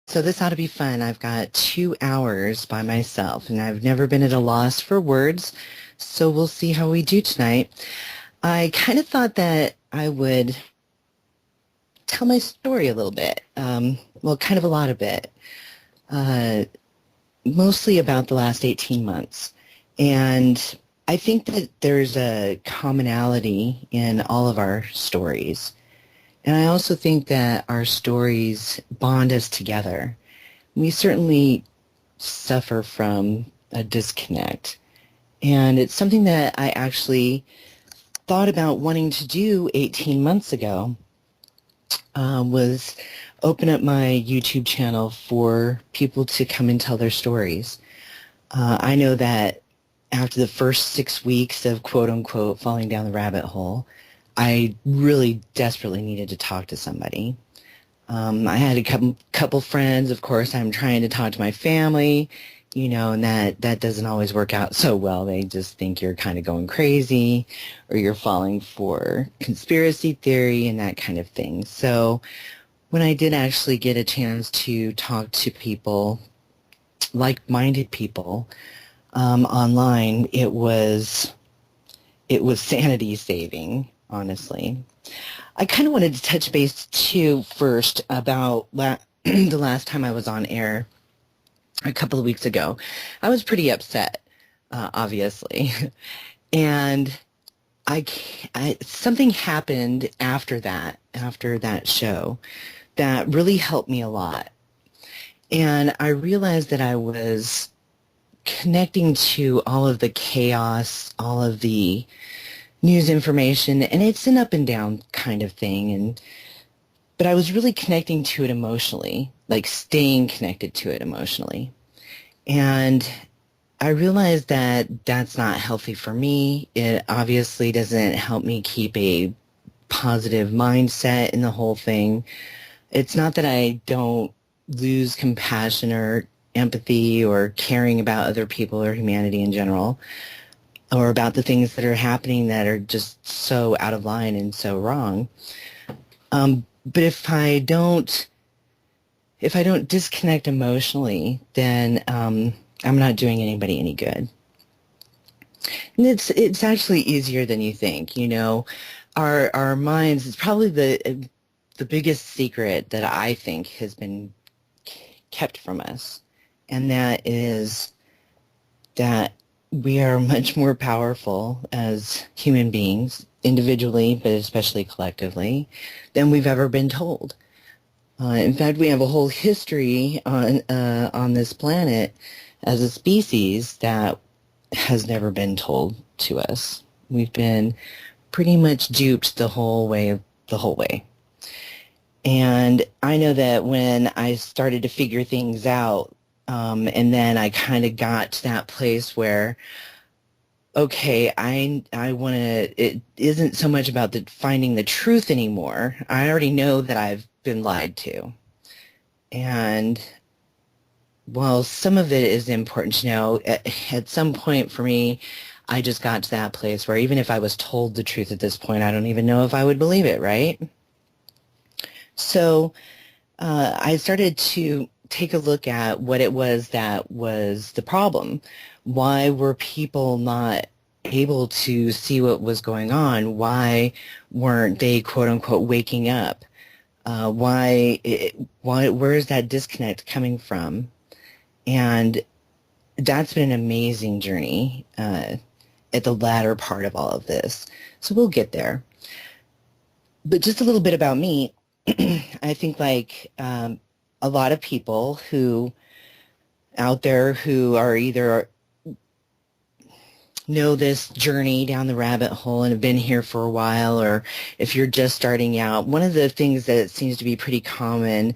So this ought to be fun. I've got 2 hours by myself, and I've never been at a loss for words, so we'll see how we do tonight. I kind of thought that I would tell my story a little bit. Well, kind of a lot of it. Uh, Mostly about the last 18 months. And I think that there's a commonality in all of our stories. And I also think that our stories bond us together. We certainly suffer from a disconnect. And it's something that I actually thought about wanting to do 18 months ago, was open up my YouTube channel for people to come and tell their stories. I know that after the first 6 weeks of quote-unquote falling down the rabbit hole, I really desperately needed to talk to somebody. I had a couple friends. Of course, I'm trying to talk to my family, and that doesn't always work out so well. They just think you're kind of going crazy or you're falling for conspiracy theory and that kind of thing. So when I did actually get a chance to talk to people, like-minded people, online, it was sanity saving, honestly. I kind of wanted to touch base too first about the last time I was on air a couple of weeks ago. I was pretty upset, obviously, and something happened after that show, that really helped me a lot. And I realized that I was connecting to all of the chaos, all of the news information, and it's an up and down kind of thing, but I was really connecting to it emotionally, like staying connected to it emotionally. And I realized that that's not healthy for me. It obviously doesn't help me keep a positive mindset in the whole thing. It's not that I don't lose compassion or empathy or caring about other people or humanity in general, or about the things that are happening that are just so out of line and so wrong. But if I don't disconnect emotionally, then I'm not doing anybody any good. And it's actually easier than you think. Our minds, it's probably the biggest secret that I think has been kept from us, and that is that we are much more powerful as human beings, individually, but especially collectively, than we've ever been told. In fact, we have a whole history on this planet as a species that has never been told to us. We've been pretty much duped the whole way. And I know that when I started to figure things out, and then I kind of got to that place where, okay, I want to, it isn't so much about finding the truth anymore. I already know that I've been lied to. And while some of it is important to know, at some point for me, I just got to that place where even if I was told the truth at this point, I don't even know if I would believe it, right? So I started to take a look at what it was that was the problem. Why were people not able to see what was going on? Why weren't they, quote unquote, waking up? Where is that disconnect coming from? And that's been an amazing journey at the latter part of all of this. So we'll get there. But just a little bit about me. I think like a lot of people who out there who are either know this journey down the rabbit hole and have been here for a while, or if you're just starting out, one of the things that seems to be pretty common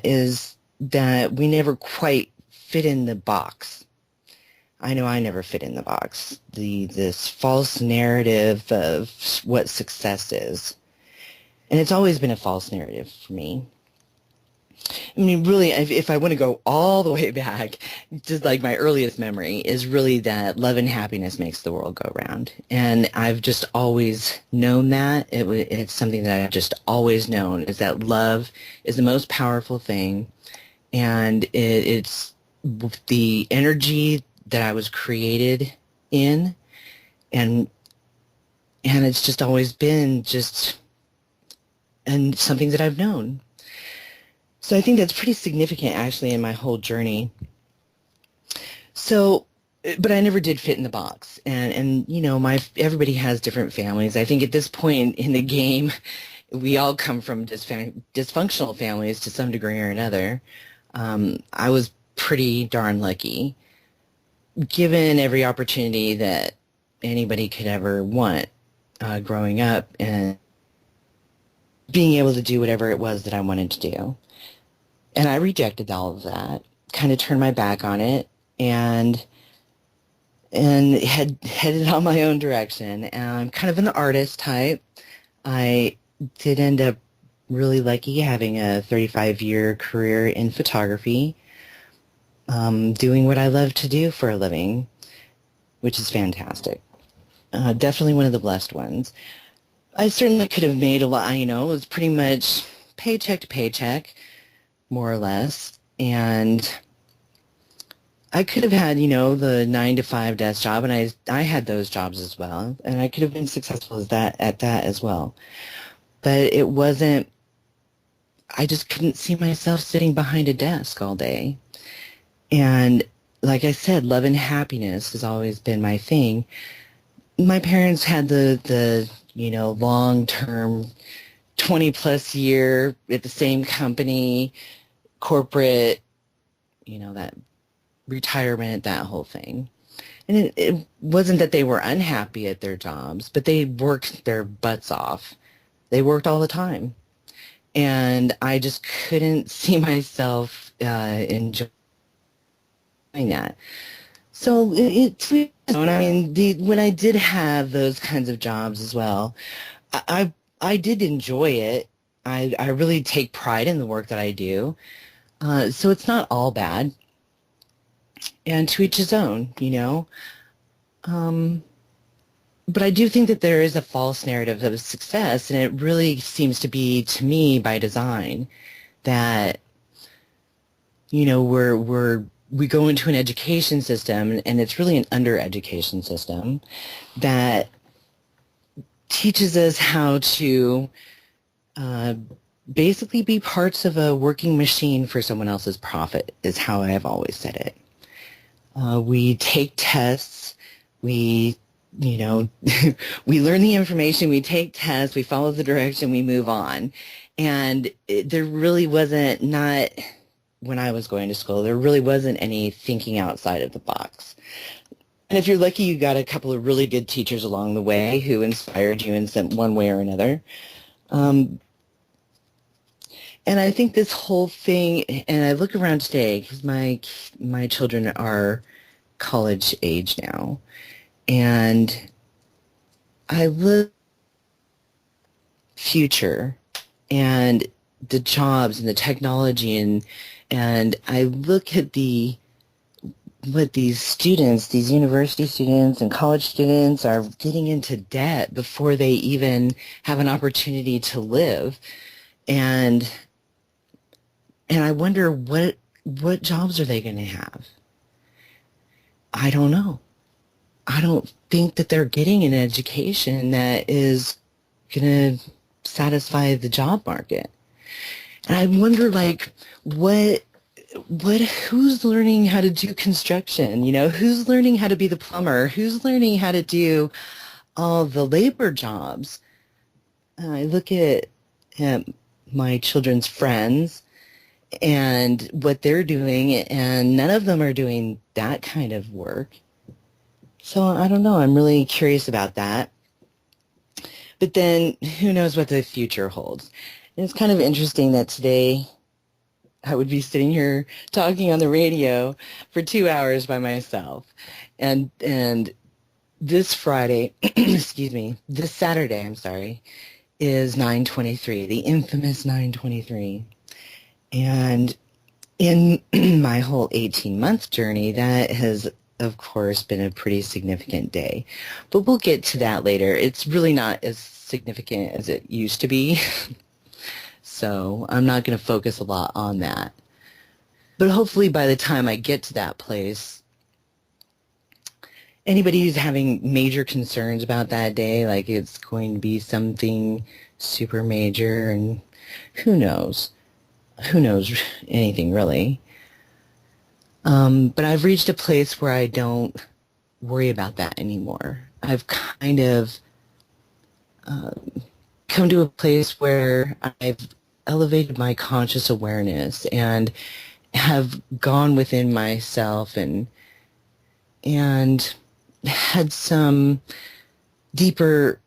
is that we never quite fit in the box. I know I never fit in the box. This false narrative of what success is. And it's always been a false narrative for me. I mean, really, if I want to go all the way back, just like my earliest memory is really that love and happiness makes the world go round. And I've just always known that. It's something that I've just always known, is that love is the most powerful thing, and it's the energy that I was created in, and it's just always been just and something that I've known. So I think that's pretty significant actually in my whole journey. So, but I never did fit in the box, and you know, everybody has different families. I think at this point in the game, we all come from dysfunctional families to some degree or another. I was pretty darn lucky, given every opportunity that anybody could ever want growing up, and being able to do whatever it was that I wanted to do. And I rejected all of that, kind of turned my back on it, and headed on my own direction. And I'm kind of an artist type. I did end up really lucky having a 35-year career in photography, doing what I love to do for a living, which is fantastic. Definitely one of the blessed ones. I certainly could have made a lot, you know, it was pretty much paycheck to paycheck, more or less. And I could have had, you know, the 9-to-5 desk job, and I had those jobs as well, and I could have been successful at that as well. But it wasn't, I just couldn't see myself sitting behind a desk all day. And like I said, love and happiness has always been my thing. My parents had the you know, long-term 20-plus year at the same company, corporate, you know, that retirement, that whole thing. And it wasn't that they were unhappy at their jobs, but they worked their butts off. They worked all the time. And I just couldn't see myself enjoying that. So and I mean, when I did have those kinds of jobs as well, I did enjoy it. I really take pride in the work that I do. So it's not all bad. And to each his own, you know. But I do think that there is a false narrative of success, and it really seems to be, to me, by design, that, you know, we go into an education system, and it's really an under-education system that teaches us how to basically be parts of a working machine for someone else's profit, is how I have always said it. We take tests, we, you know, we learn the information, we take tests, we follow the direction, we move on. And there really wasn't, not when I was going to school, there really wasn't any thinking outside of the box. And if you're lucky, you got a couple of really good teachers along the way who inspired you in some one way or another. And I think this whole thing, and I look around today, because my children are college age now, and I look future and the jobs and the technology, and I look at what these students, these university students and college students are getting into debt before they even have an opportunity to live. And I wonder what jobs are they going to have? I don't know. I don't think that they're getting an education that is going to satisfy the job market. And I wonder, like, who's learning how to do construction? You know, who's learning how to be the plumber? Who's learning how to do all the labor jobs? I look at my children's friends and what they're doing, and none of them are doing that kind of work. So I don't know. I'm really curious about that. But then who knows what the future holds? And it's kind of interesting that today I would be sitting here talking on the radio for 2 hours by myself. And this Friday, excuse me, this Saturday, I'm sorry, is 9/23, the infamous 9/23. And in my whole 18-month journey, that has, of course, been a pretty significant day. But we'll get to that later. It's really not as significant as it used to be. So I'm not going to focus a lot on that. But hopefully by the time I get to that place, anybody who's having major concerns about that day, like it's going to be something super major, and who knows? Who knows anything really? But I've reached a place where I don't worry about that anymore. I've kind of come to a place where I've elevated my conscious awareness and have gone within myself and had some deeper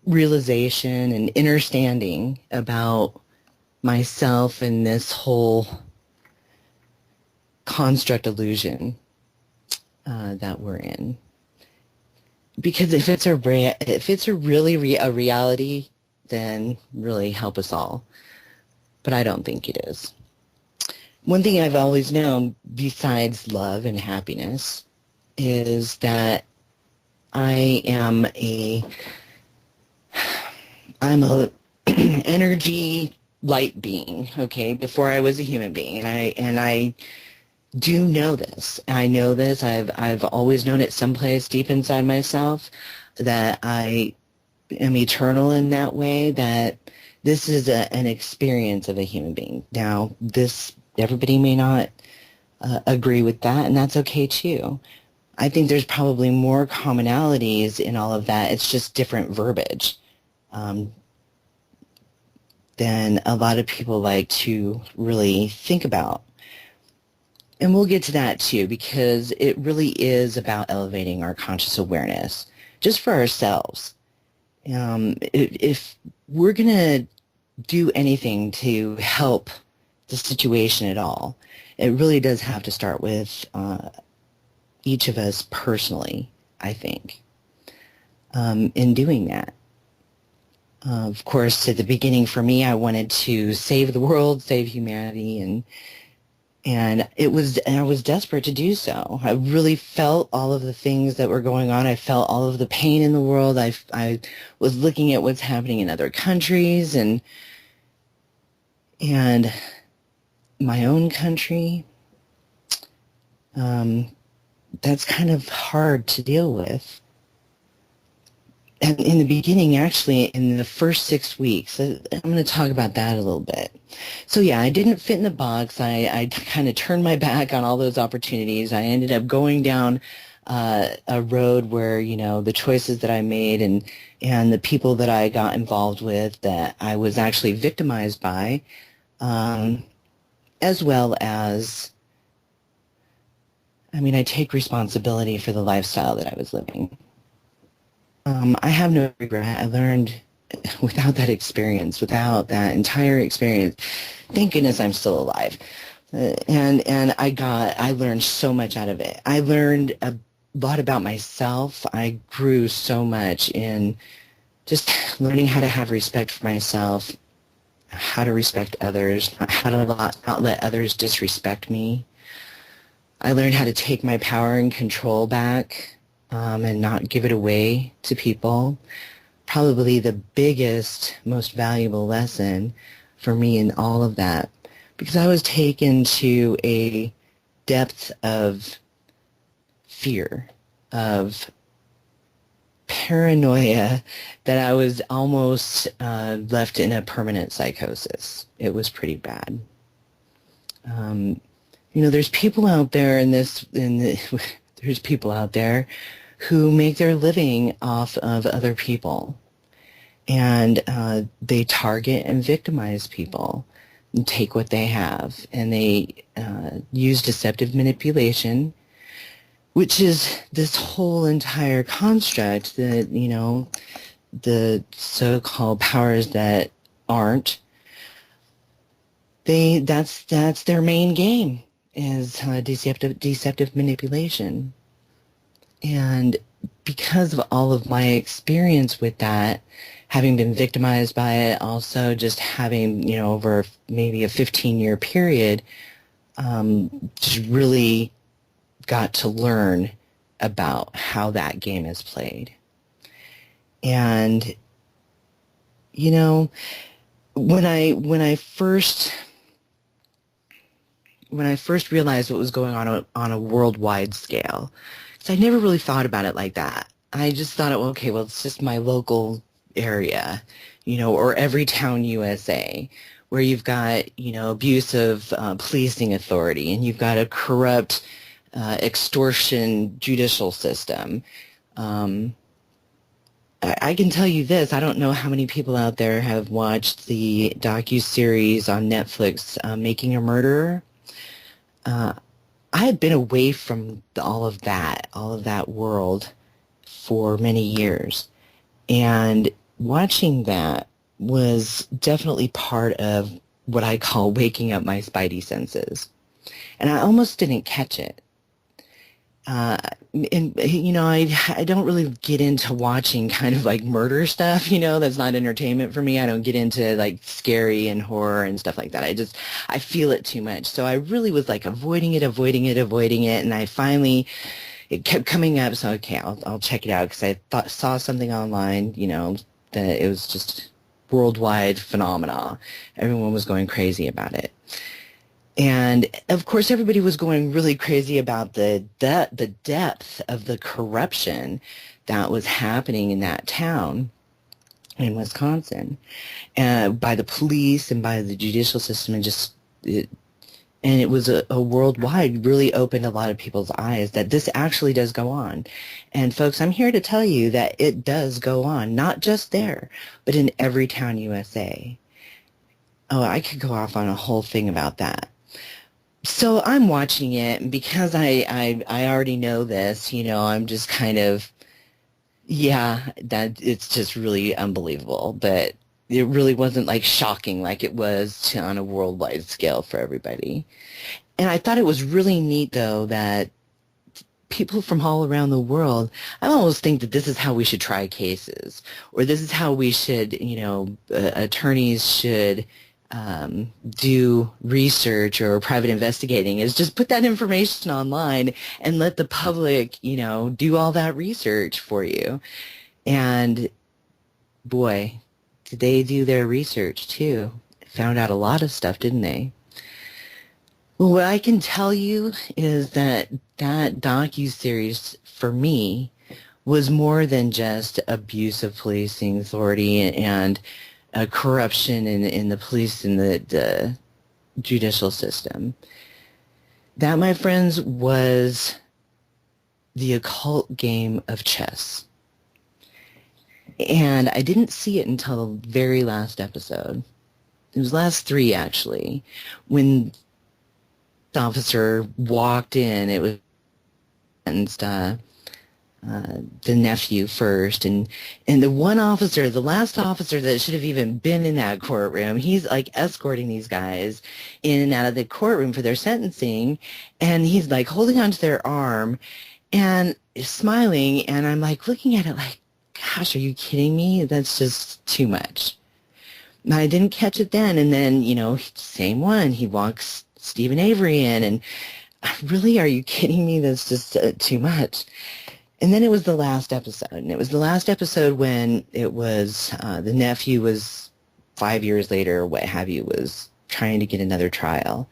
realization and understanding about myself and this whole construct illusion that we're in. Because if it's a reality, then really help us all. But I don't think it is. One thing I've always known, besides love and happiness, is that I'm a energy light being, okay, before I was a human being. And I do know this. I know this. I've always known it someplace deep inside myself that I am eternal in that way, that this is an experience of a human being. Now, everybody may not agree with that, and that's okay too. I think there's probably more commonalities in all of that. It's just different verbiage than a lot of people like to really think about. And we'll get to that too, because it really is about elevating our conscious awareness just for ourselves. If we're going to do anything to help the situation at all, it really does have to start with each of us personally, I think, in doing that. Of course, at the beginning for me, I wanted to save the world, save humanity, and I was desperate to do so. I really felt all of the things that were going on. I felt all of the pain in the world. I was looking at what's happening in other countries and my own country. That's kind of hard to deal with. And in the beginning, actually, in the first 6 weeks, I'm going to talk about that a little bit. So yeah, I didn't fit in the box. I kind of turned my back on all those opportunities. I ended up going down a road where, the choices that I made and the people that I got involved with that I was actually victimized by, as well as, I take responsibility for the lifestyle that I was living. I have no regret. I learned without that experience, without that entire experience, thank goodness I'm still alive. And I learned so much out of it. I learned a lot about myself. I grew so much in just learning how to have respect for myself, how to respect others, how to not let others disrespect me. I learned how to take my power and control back. And not give it away to people. Probably the biggest, most valuable lesson for me in all of that, because I was taken to a depth of fear, of paranoia, that I was almost left in a permanent psychosis. It was pretty bad. There's people out there there's people out there who make their living off of other people, and they target and victimize people and take what they have, and they use deceptive manipulation, which is this whole entire construct that, the so-called powers that aren't, that's their main game, is deceptive manipulation. And because of all of my experience with that, having been victimized by it, also just having, over maybe a 15-year period, just really got to learn about how that game is played. And, when I first I first realized what was going on a worldwide scale. Because I never really thought about it like that. I just thought, okay, well, it's just my local area, or every town USA, where you've got, abuse of policing authority, and you've got a corrupt extortion judicial system. I can tell you this, I don't know how many people out there have watched the docu-series on Netflix, Making a Murderer. I had been away from all of that world for many years. And watching that was definitely part of what I call waking up my spidey senses. And I almost didn't catch it. And I don't really get into watching kind of like murder stuff, that's not entertainment for me. I don't get into like scary and horror and stuff like that. I feel it too much. So I really was like avoiding it. And I finally, it kept coming up. So, okay, I'll check it out, because I saw something online, that it was just worldwide phenomena. Everyone was going crazy about it. And of course, everybody was going really crazy about the depth of the corruption that was happening in that town in Wisconsin, by the police and by the judicial system, and it was a worldwide, really opened a lot of people's eyes that this actually does go on. And folks, I'm here to tell you that it does go on, not just there, but in every town USA. Oh, I could go off on a whole thing about that. So I'm watching it, and because I already know this, I'm just kind of, yeah, that it's just really unbelievable. But it really wasn't like shocking like it was on a worldwide scale for everybody. And I thought it was really neat, though, that people from all around the world, I almost think that this is how we should try cases, or this is how we should, attorneys should do research or private investigating, is just put that information online and let the public, do all that research for you. And boy, did they do their research too. Found out a lot of stuff, didn't they? Well, what I can tell you is that docu-series for me was more than just abuse of policing authority and corruption in the police and the judicial system. That, my friends, was the occult game of chess. And I didn't see it until the very last episode. It was last three, actually, when the officer walked in. It was sentenced the nephew first, and the one officer, the last officer that should have even been in that courtroom, he's like escorting these guys in and out of the courtroom for their sentencing, and he's like holding onto their arm and smiling, and I'm like looking at it like, gosh, are you kidding me? That's just too much. And I didn't catch it then, and then, same one, he walks Stephen Avery in, and really, are you kidding me? That's just too much. And then it was the last episode, and it was the last episode when it was the nephew was 5 years later, or what have you, was trying to get another trial.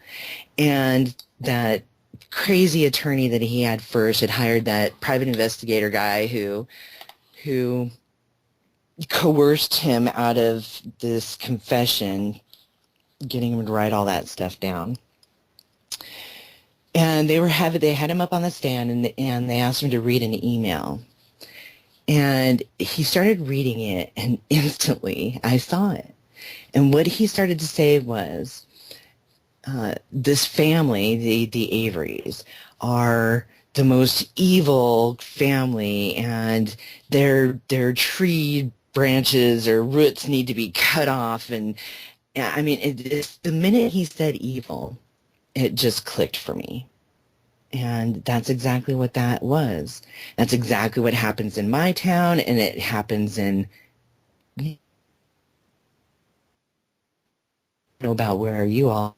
And that crazy attorney that he had first had hired that private investigator guy who coerced him out of this confession, getting him to write all that stuff down. And they had him up on the stand, and they asked him to read an email. And he started reading it, and instantly I saw it. And what he started to say was, this family, the Averys, are the most evil family, and their tree branches or roots need to be cut off. And I mean, it's the minute he said evil, it just clicked for me. And that's exactly what that was. That's exactly what happens in my town, and it happens in, about where you all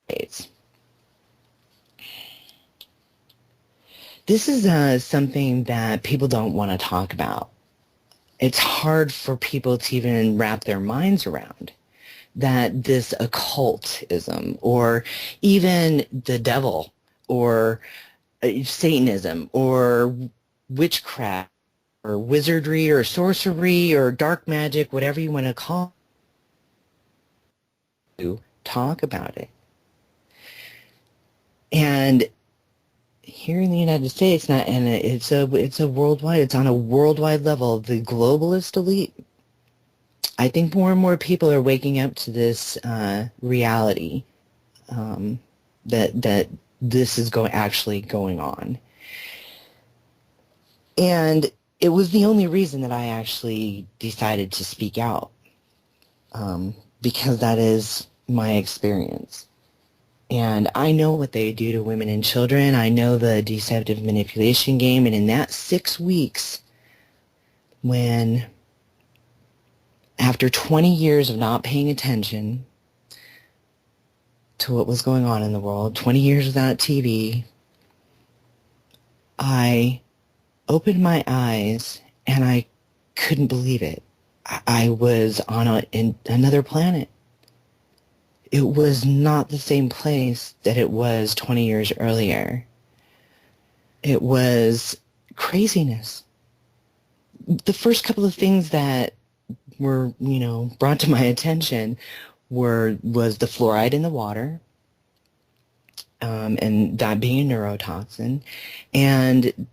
is. This is something that people don't want to talk about. It's hard for people to even wrap their minds around. that this occultism or even the devil or Satanism or witchcraft or wizardry or sorcery or dark magic, whatever you want to call it, talk about it. And here in the United States, and it's a worldwide, it's on a worldwide level, the globalist elite, I think more and more people are waking up to this reality that this is actually going on. And it was the only reason that I actually decided to speak out, because that is my experience. And I know what they do to women and children. I know the deceptive manipulation game. And in that 6 weeks, when after 20 years of not paying attention to what was going on in the world, 20 years without TV, I opened my eyes and I couldn't believe it. I was on another planet. It was not the same place that it was 20 years earlier. It was craziness. The first couple of things that were, brought to my attention was the fluoride in the water, and that being a neurotoxin, and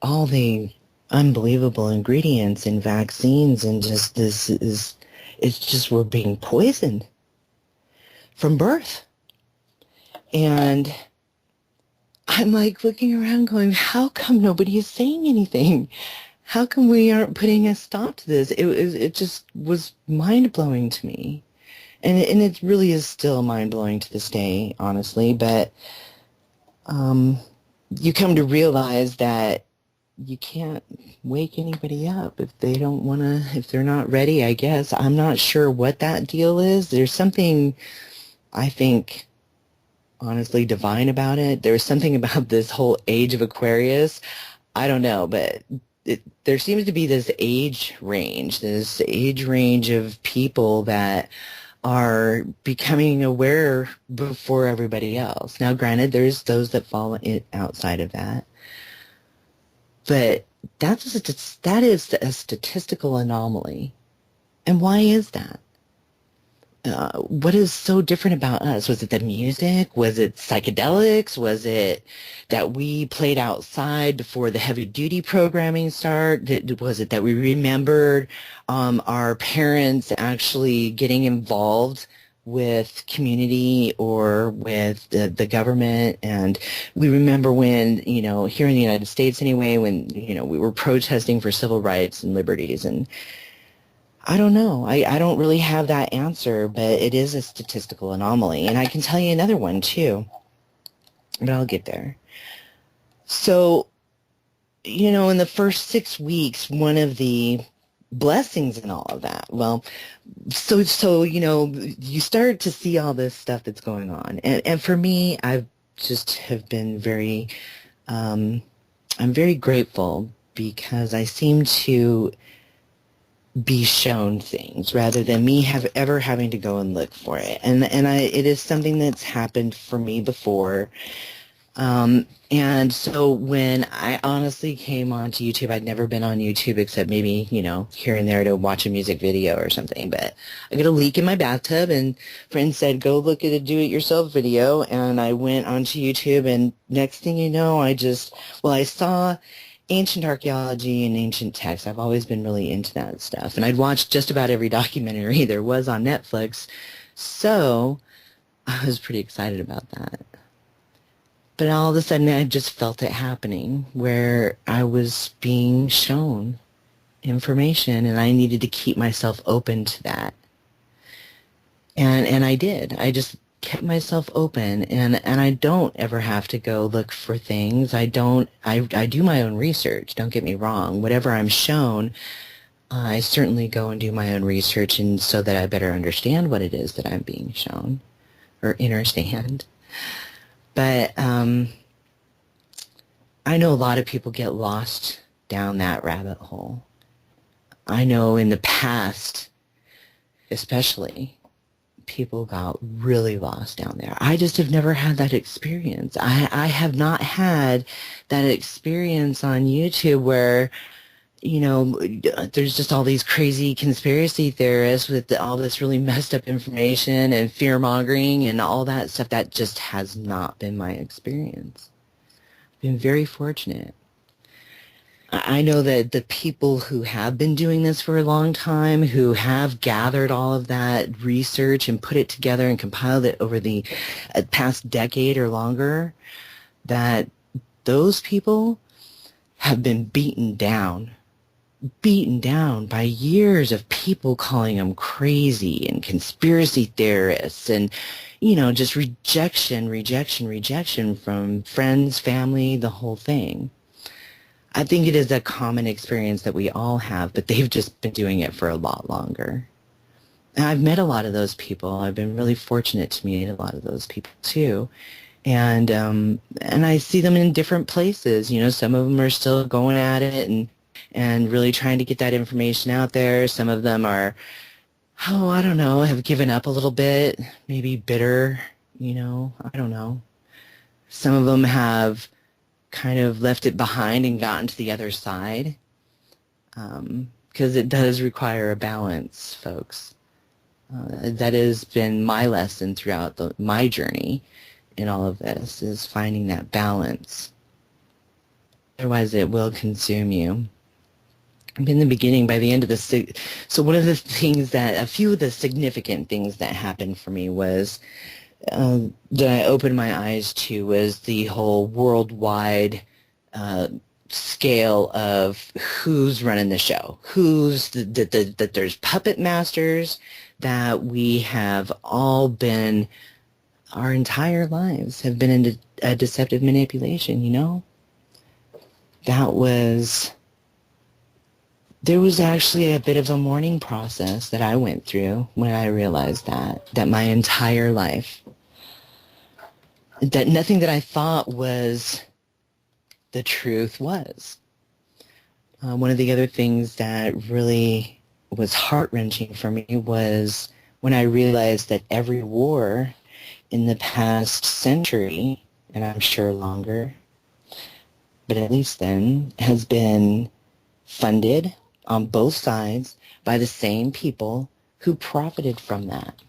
all the unbelievable ingredients in vaccines, and just it's just we're being poisoned from birth. And I'm like looking around going, how come nobody is saying anything? How come we aren't putting a stop to this? It just was mind-blowing to me. And it really is still mind-blowing to this day, honestly. But you come to realize that you can't wake anybody up if they don't want to, if they're not ready, I guess. I'm not sure what that deal is. There's something, I think, honestly divine about it. There's something about this whole age of Aquarius. I don't know, but there seems to be this age range of people that are becoming aware before everybody else. Now, granted, there's those that fall outside of that, but that is a statistical anomaly. And why is that? What is so different about us? Was it the music? Was it psychedelics? Was it that we played outside before the heavy-duty programming started? Was it that we remembered our parents actually getting involved with community or with the government? And we remember when, here in the United States anyway, when, we were protesting for civil rights and liberties. And I don't know. I don't really have that answer, but it is a statistical anomaly. And I can tell you another one, too. But I'll get there. So, in the first 6 weeks, one of the blessings in all of that, well, so you start to see all this stuff that's going on. And for me, I've just have been I'm very grateful because I seem to be shown things rather than me ever having to go and look for it. And it is something that's happened for me before. And so when I honestly came onto YouTube, I'd never been on YouTube except maybe, here and there to watch a music video or something. But I got a leak in my bathtub and friends said, go look at a do-it-yourself video. And I went onto YouTube and next thing you know, I saw ancient archaeology and ancient texts. I've always been really into that stuff. And I'd watched just about every documentary there was on Netflix. So I was pretty excited about that. But all of a sudden I just felt it happening where I was being shown information and I needed to keep myself open to that. And I did. I just kept myself open and I don't ever have to go look for things. I do my own research, don't get me wrong. Whatever I'm shown, I certainly go and do my own research and so that I better understand what it is that I'm being shown or understand. But I know a lot of people get lost down that rabbit hole. I know in the past, especially, people got really lost down there. I just have never had that experience. I have not had that experience on YouTube where, you know, there's just all these crazy conspiracy theorists with all this really messed up information and fear-mongering and all that stuff. That just has not been my experience. I've been very fortunate. I know that the people who have been doing this for a long time, who have gathered all of that research and put it together and compiled it over the past decade or longer, that those people have been beaten down by years of people calling them crazy and conspiracy theorists and, you know, just rejection from friends, family, the whole thing. I think it is a common experience that we all have, but they've just been doing it for a lot longer. And I've met a lot of those people. I've been really fortunate to meet a lot of those people too. And I see them in different places. You know, some of them are still going at it and really trying to get that information out there. Some of them are, I don't know, have given up a little bit, maybe bitter, you know, I don't know. Some of them have kind of left it behind and gotten to the other side, because it does require a balance, folks. That has been my lesson throughout my journey in all of this, is finding that balance. Otherwise it will consume you. In the beginning, by the end of so one of the things a few of the significant things that happened for me was, that I opened my eyes to, was the whole worldwide scale of who's running the show, that there's puppet masters, that we have all been, our entire lives have been in a deceptive manipulation, you know? There was actually a bit of a mourning process that I went through when I realized that my entire life, that nothing that I thought was the truth was. One of the other things that really was heart-wrenching for me was when I realized that every war in the past century, and I'm sure longer, but at least then, has been funded on both sides by the same people who profited from that.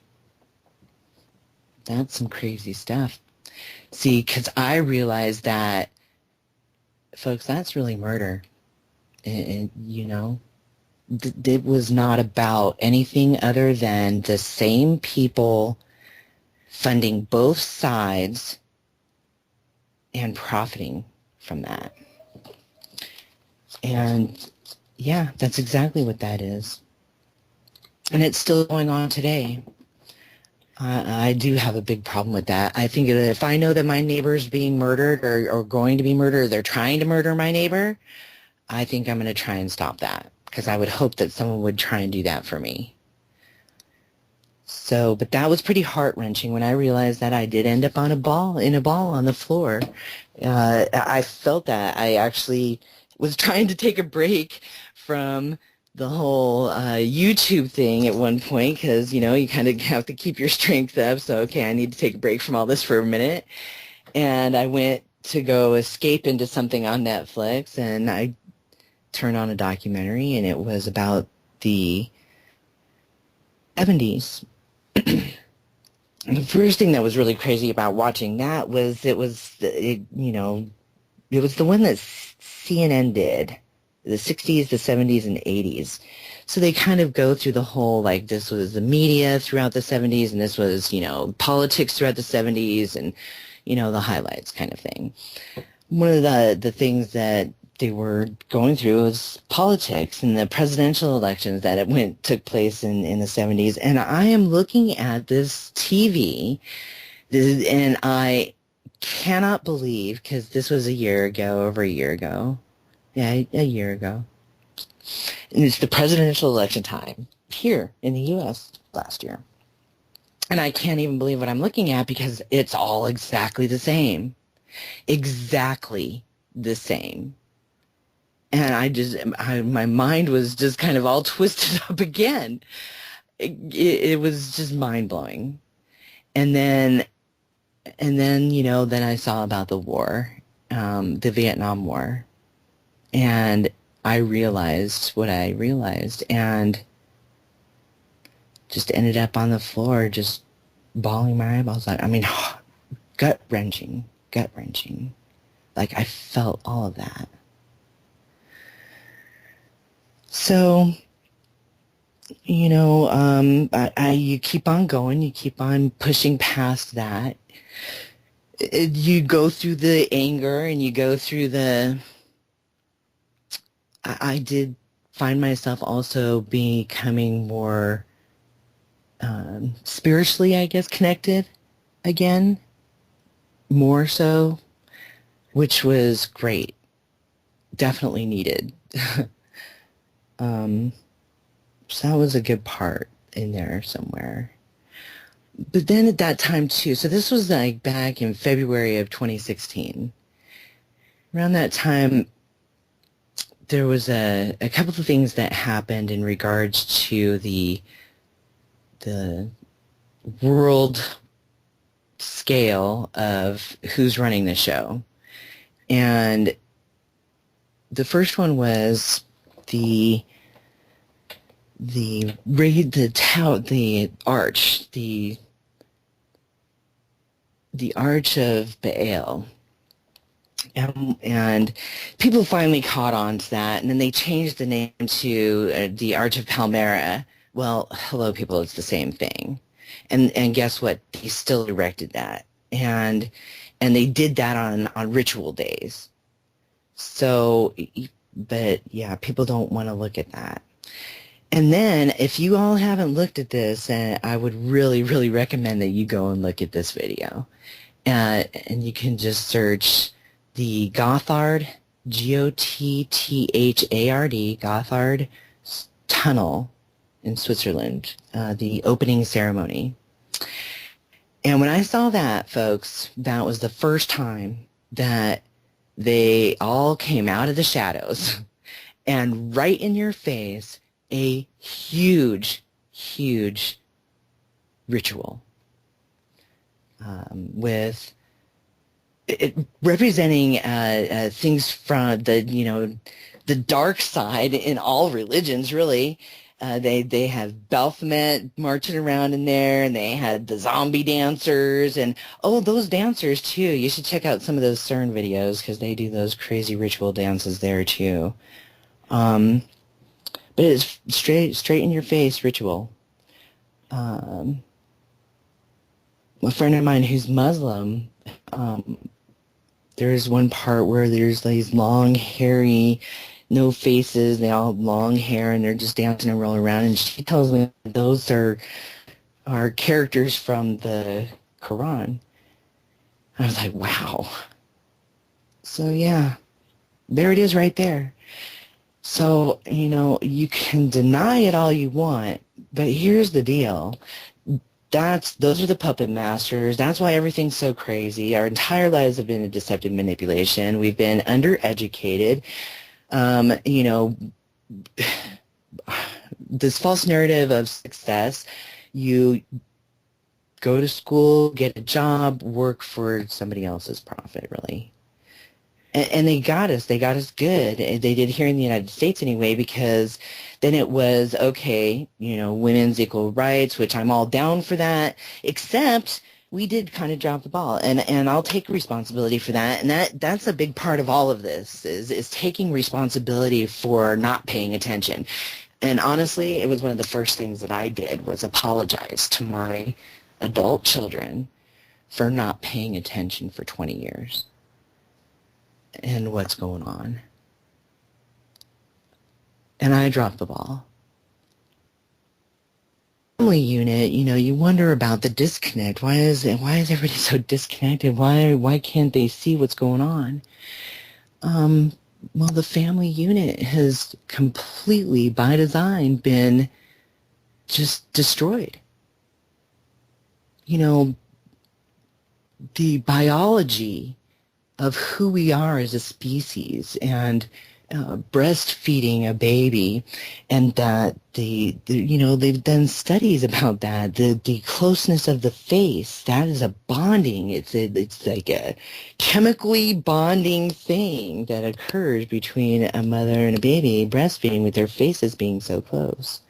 That's some crazy stuff. See, because I realized that, folks, that's really murder. And you know, it was not about anything other than the same people funding both sides and profiting from that. And yeah, that's exactly what that is. And it's still going on today. I do have a big problem with that. I think that if I know that my neighbor's being murdered or going to be murdered, or they're trying to murder my neighbor, I think I'm going to try and stop that, because I would hope that someone would try and do that for me. So, but that was pretty heart-wrenching when I realized that I did end up in a ball on the floor. I felt that. I actually was trying to take a break from the whole YouTube thing at one point, because, you know, you kind of have to keep your strength up. So, okay, I need to take a break from all this for a minute. And I went to go escape into something on Netflix, and I turned on a documentary, and it was about the 70s. The first thing that was really crazy about watching that was it was the one that CNN did, the 60s, the 70s, and 80s. So they kind of go through the whole, like, this was the media throughout the 70s, and this was, you know, politics throughout the 70s, and, you know, the highlights kind of thing. One of the things that they were going through was politics and the presidential elections that took place in the 70s. And I am looking at this TV, and I cannot believe, because this was over a year ago. Yeah, a year ago. And it's the presidential election time here in the U.S. last year. And I can't even believe what I'm looking at, because it's all exactly the same. Exactly the same. And my mind was just kind of all twisted up again. it was just mind-blowing. And then, then I saw about the war, the Vietnam War, and I realized what I realized, and just ended up on the floor, just bawling my eyeballs out. I mean, gut-wrenching, gut-wrenching. Like, I felt all of that. So, you keep on going, you keep on pushing past that. You go through the anger and you go through I did find myself also becoming more spiritually, I guess, connected again, more so, which was great. Definitely needed. So that was a good part in there somewhere. But then at that time too, so this was like back in February of 2016. Around that time, there was a couple of things that happened in regards to the world scale of who's running the show. And the first one was the arch, the Arch of Baal. And people finally caught on to that, and then they changed the name to the Arch of Palmyra. Well, hello, people, it's the same thing. And guess what? They still erected that. And they did that on ritual days. So, but yeah, people don't want to look at that. And then, if you all haven't looked at this, I would really, really recommend that you go and look at this video. And you can just search the Gotthard, Gotthard, Gotthard Tunnel in Switzerland, the opening ceremony. And when I saw that, folks, that was the first time that they all came out of the shadows and right in your face, a huge, huge ritual with it representing things from the dark side in all religions, really. They have Baphomet marching around in there, and they had the zombie dancers, and those dancers too. You should check out some of those CERN videos because they do those crazy ritual dances there too. But it's straight in your face ritual. A friend of mine who's Muslim, there's one part where there's these long, hairy, no faces, they all have long hair, and they're just dancing and rolling around, and she tells me those are characters from the Quran. I was like, wow. So yeah, there it is right there. So, you can deny it all you want, but here's the deal. Those are the puppet masters. That's why everything's so crazy. Our entire lives have been a deceptive manipulation. We've been undereducated. This false narrative of success. You go to school, get a job, work for somebody else's profit, really. And they got us good. They did here in the United States anyway, because then it was, okay, women's equal rights, which I'm all down for that, except we did kind of drop the ball. And I'll take responsibility for that. And that's a big part of all of this, is taking responsibility for not paying attention. And honestly, it was one of the first things that I did, was apologize to my adult children for not paying attention for 20 years. And what's going on. And I dropped the ball. Family unit, you wonder about the disconnect. Why is everybody so disconnected? Why can't they see what's going on? Well, the family unit has completely, by design, been just destroyed. The biology of who we are as a species and breastfeeding a baby, and that they've done studies about that. The closeness of the face, that is a bonding. It's like a chemically bonding thing that occurs between a mother and a baby breastfeeding with their faces being so close.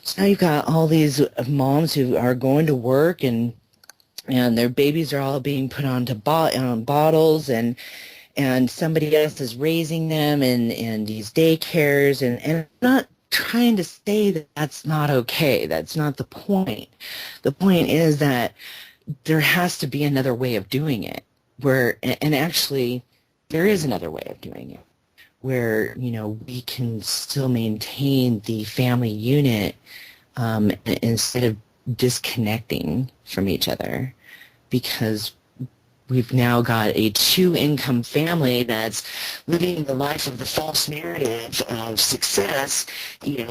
So now you've got all these moms who are going to work, and their babies are all being put onto bottles, and somebody else is raising them in these daycares, and I'm not trying to say that that's not okay. That's not the point. The point is that there has to be another way of doing it, and actually there is another way of doing it, where we can still maintain the family unit, instead of disconnecting from each other, because we've now got a two-income family that's living the life of the false narrative of success.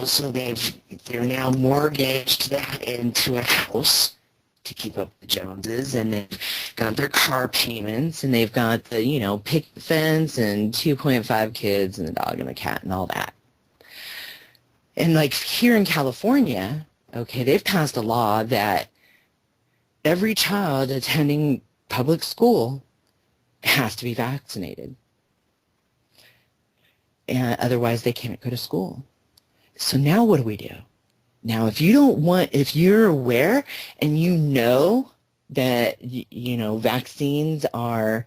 So they're now mortgaged into a house to keep up the Joneses, and they've got their car payments, and they've got the picket fence and 2.5 kids and the dog and the cat and all that. And like here in California, okay, they've passed a law that every child attending public school has to be vaccinated, and otherwise they can't go to school. So now what do we do? Now, if you're aware and you know that vaccines are,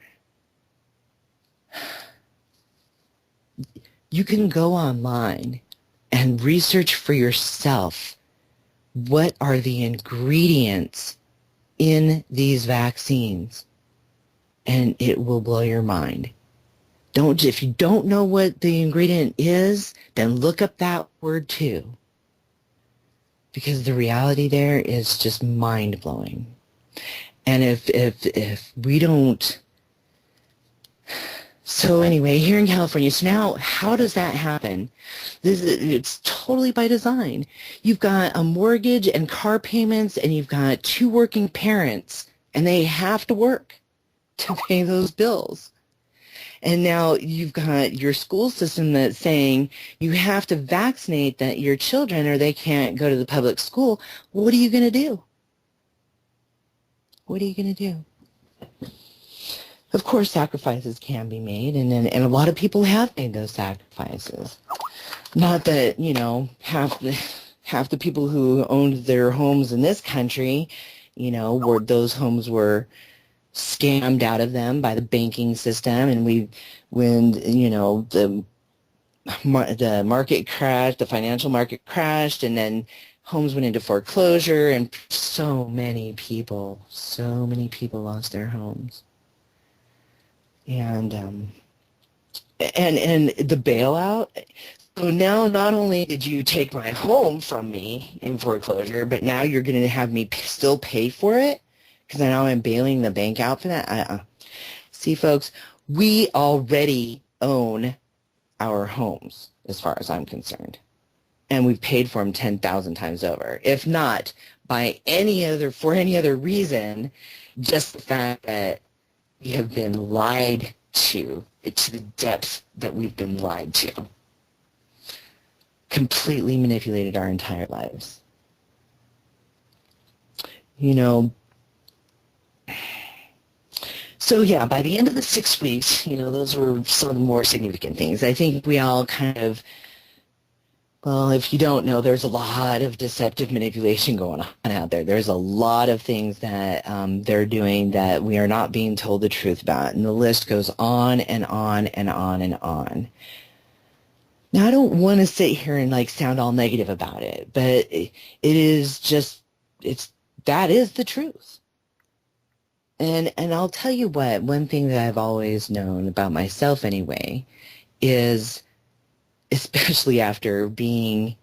you can go online and research for yourself what are the ingredients in these vaccines, and it will blow your mind. If you don't know what the ingredient is, then look up that word too, because the reality there is just mind-blowing. And if we don't... So anyway, here in California, so now how does that happen? It's totally by design. You've got a mortgage and car payments, and you've got two working parents, and they have to work to pay those bills. And now you've got your school system that's saying you have to vaccinate your children or they can't go to the public school. What are you going to do? What are you going to do? Of course, sacrifices can be made, and a lot of people have made those sacrifices. Not that, half the people who owned their homes in this country, those homes were scammed out of them by the banking system, and when the market crashed, the financial market crashed, and then homes went into foreclosure, and so many people lost their homes. And the bailout. So now not only did you take my home from me in foreclosure, but now you're going to have me still pay for it because now I'm bailing the bank out for that. See, folks, we already own our homes as far as I'm concerned, and we've paid for them 10,000 times over. If not for any other reason, just the fact that we have been lied to the depth that we've been lied to. Completely manipulated our entire lives. So yeah, by the end of the 6 weeks, those were some of the more significant things. I think we all kind of, well, if you don't know, there's a lot of deceptive manipulation going on out there. There's a lot of things that they're doing that we are not being told the truth about, and the list goes on and on and on and on. Now, I don't want to sit here and sound all negative about it, but it is just, that is the truth. And I'll tell you what, one thing that I've always known about myself anyway is, especially after being,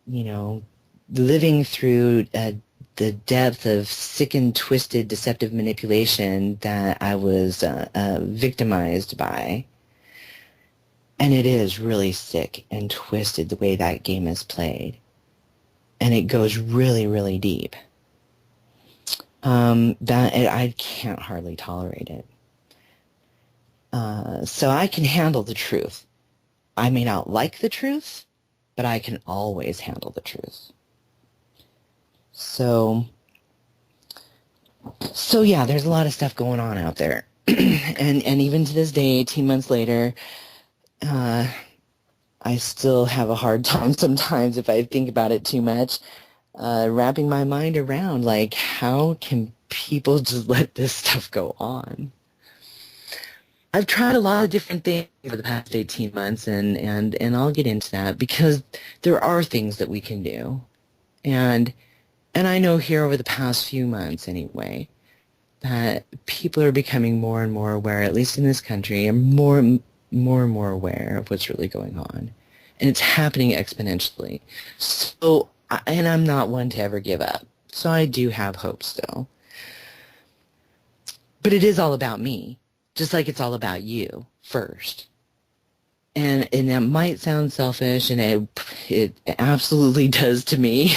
living through the depth of sick and twisted deceptive manipulation that I was victimized by. And it is really sick and twisted the way that game is played. And it goes really, really deep. I can't hardly tolerate it. So I can handle the truth. I may not like the truth, but I can always handle the truth. So yeah, there's a lot of stuff going on out there. and even to this day, 18 months later, I still have a hard time sometimes if I think about it too much, wrapping my mind around, like, how can people just let this stuff go on? I've tried a lot of different things over the past 18 months, and I'll get into that because there are things that we can do. And I know here over the past few months anyway, that people are becoming more and more aware, at least in this country, and more and more aware of what's really going on. And it's happening exponentially. So, and I'm not one to ever give up. So I do have hope still. But it is all about me, just like it's all about you first. And that might sound selfish, and it absolutely does to me.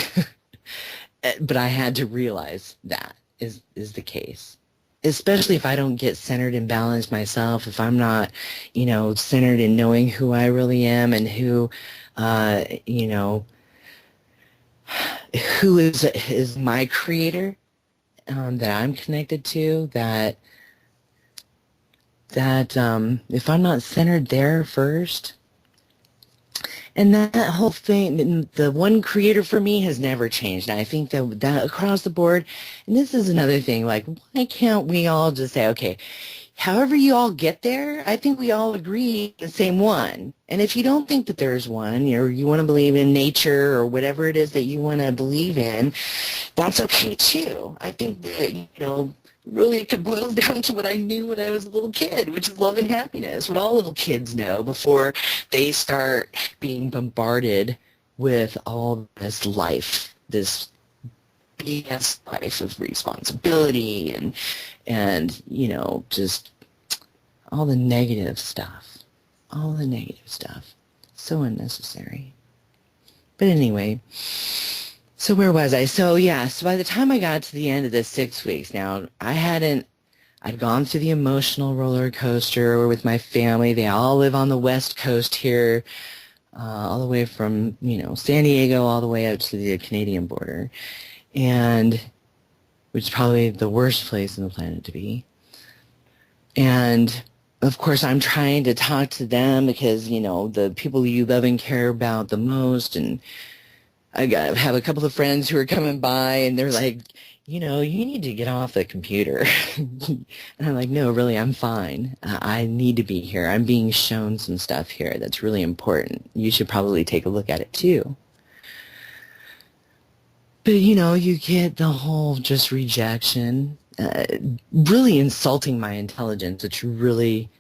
But I had to realize that is the case. Especially if I don't get centered and balanced myself, if I'm not, centered in knowing who I really am and who, who is my creator, that I'm connected to, that if I'm not centered there first, and that whole thing, the one creator for me has never changed. And I think that across the board, and this is another thing, like, why can't we all just say, okay, however you all get there, I think we all agree the same one. And if you don't think that there's one, or you want to believe in nature or whatever it is that you want to believe in, that's okay too. I think that, really it could boil down to what I knew when I was a little kid, which is love and happiness, what all little kids know before they start being bombarded with all this life, this BS life of responsibility and just all the negative stuff. So unnecessary. But anyway, so where was I? So by the time I got to the end of the 6 weeks now, I'd gone through the emotional roller coaster with my family. They all live on the West Coast here, all the way from, San Diego all the way up to the Canadian border, and which is probably the worst place on the planet to be. And of course, I'm trying to talk to them because, the people you love and care about the most, and I have a couple of friends who are coming by, and they're like, you need to get off the computer. And I'm like, no, really, I'm fine. I need to be here. I'm being shown some stuff here that's really important. You should probably take a look at it too. But, you get the whole just rejection, really insulting my intelligence, which really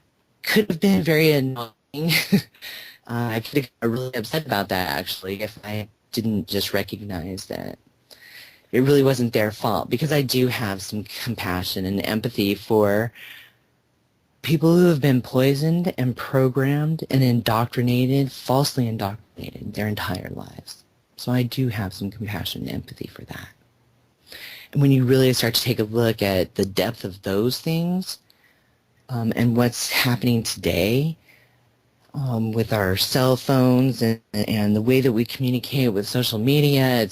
could have been very annoying. I could have got really upset about that, actually, if I didn't just recognize that it really wasn't their fault, because I do have some compassion and empathy for people who have been poisoned and programmed and indoctrinated, falsely indoctrinated their entire lives. So I do have some compassion and empathy for that. And when you really start to take a look at the depth of those things, and what's happening today, with our cell phones and the way that we communicate with social media,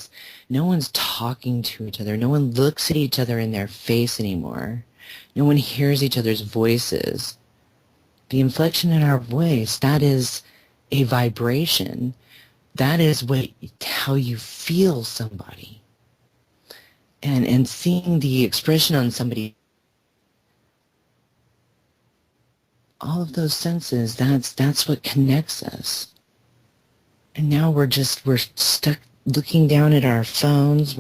no one's talking to each other. No one looks at each other in their face anymore. No one hears each other's voices. The inflection in our voice, that is a vibration. That is how you feel somebody. And seeing the expression on somebody, all of those senses, that's what connects us. And now we're stuck looking down at our phones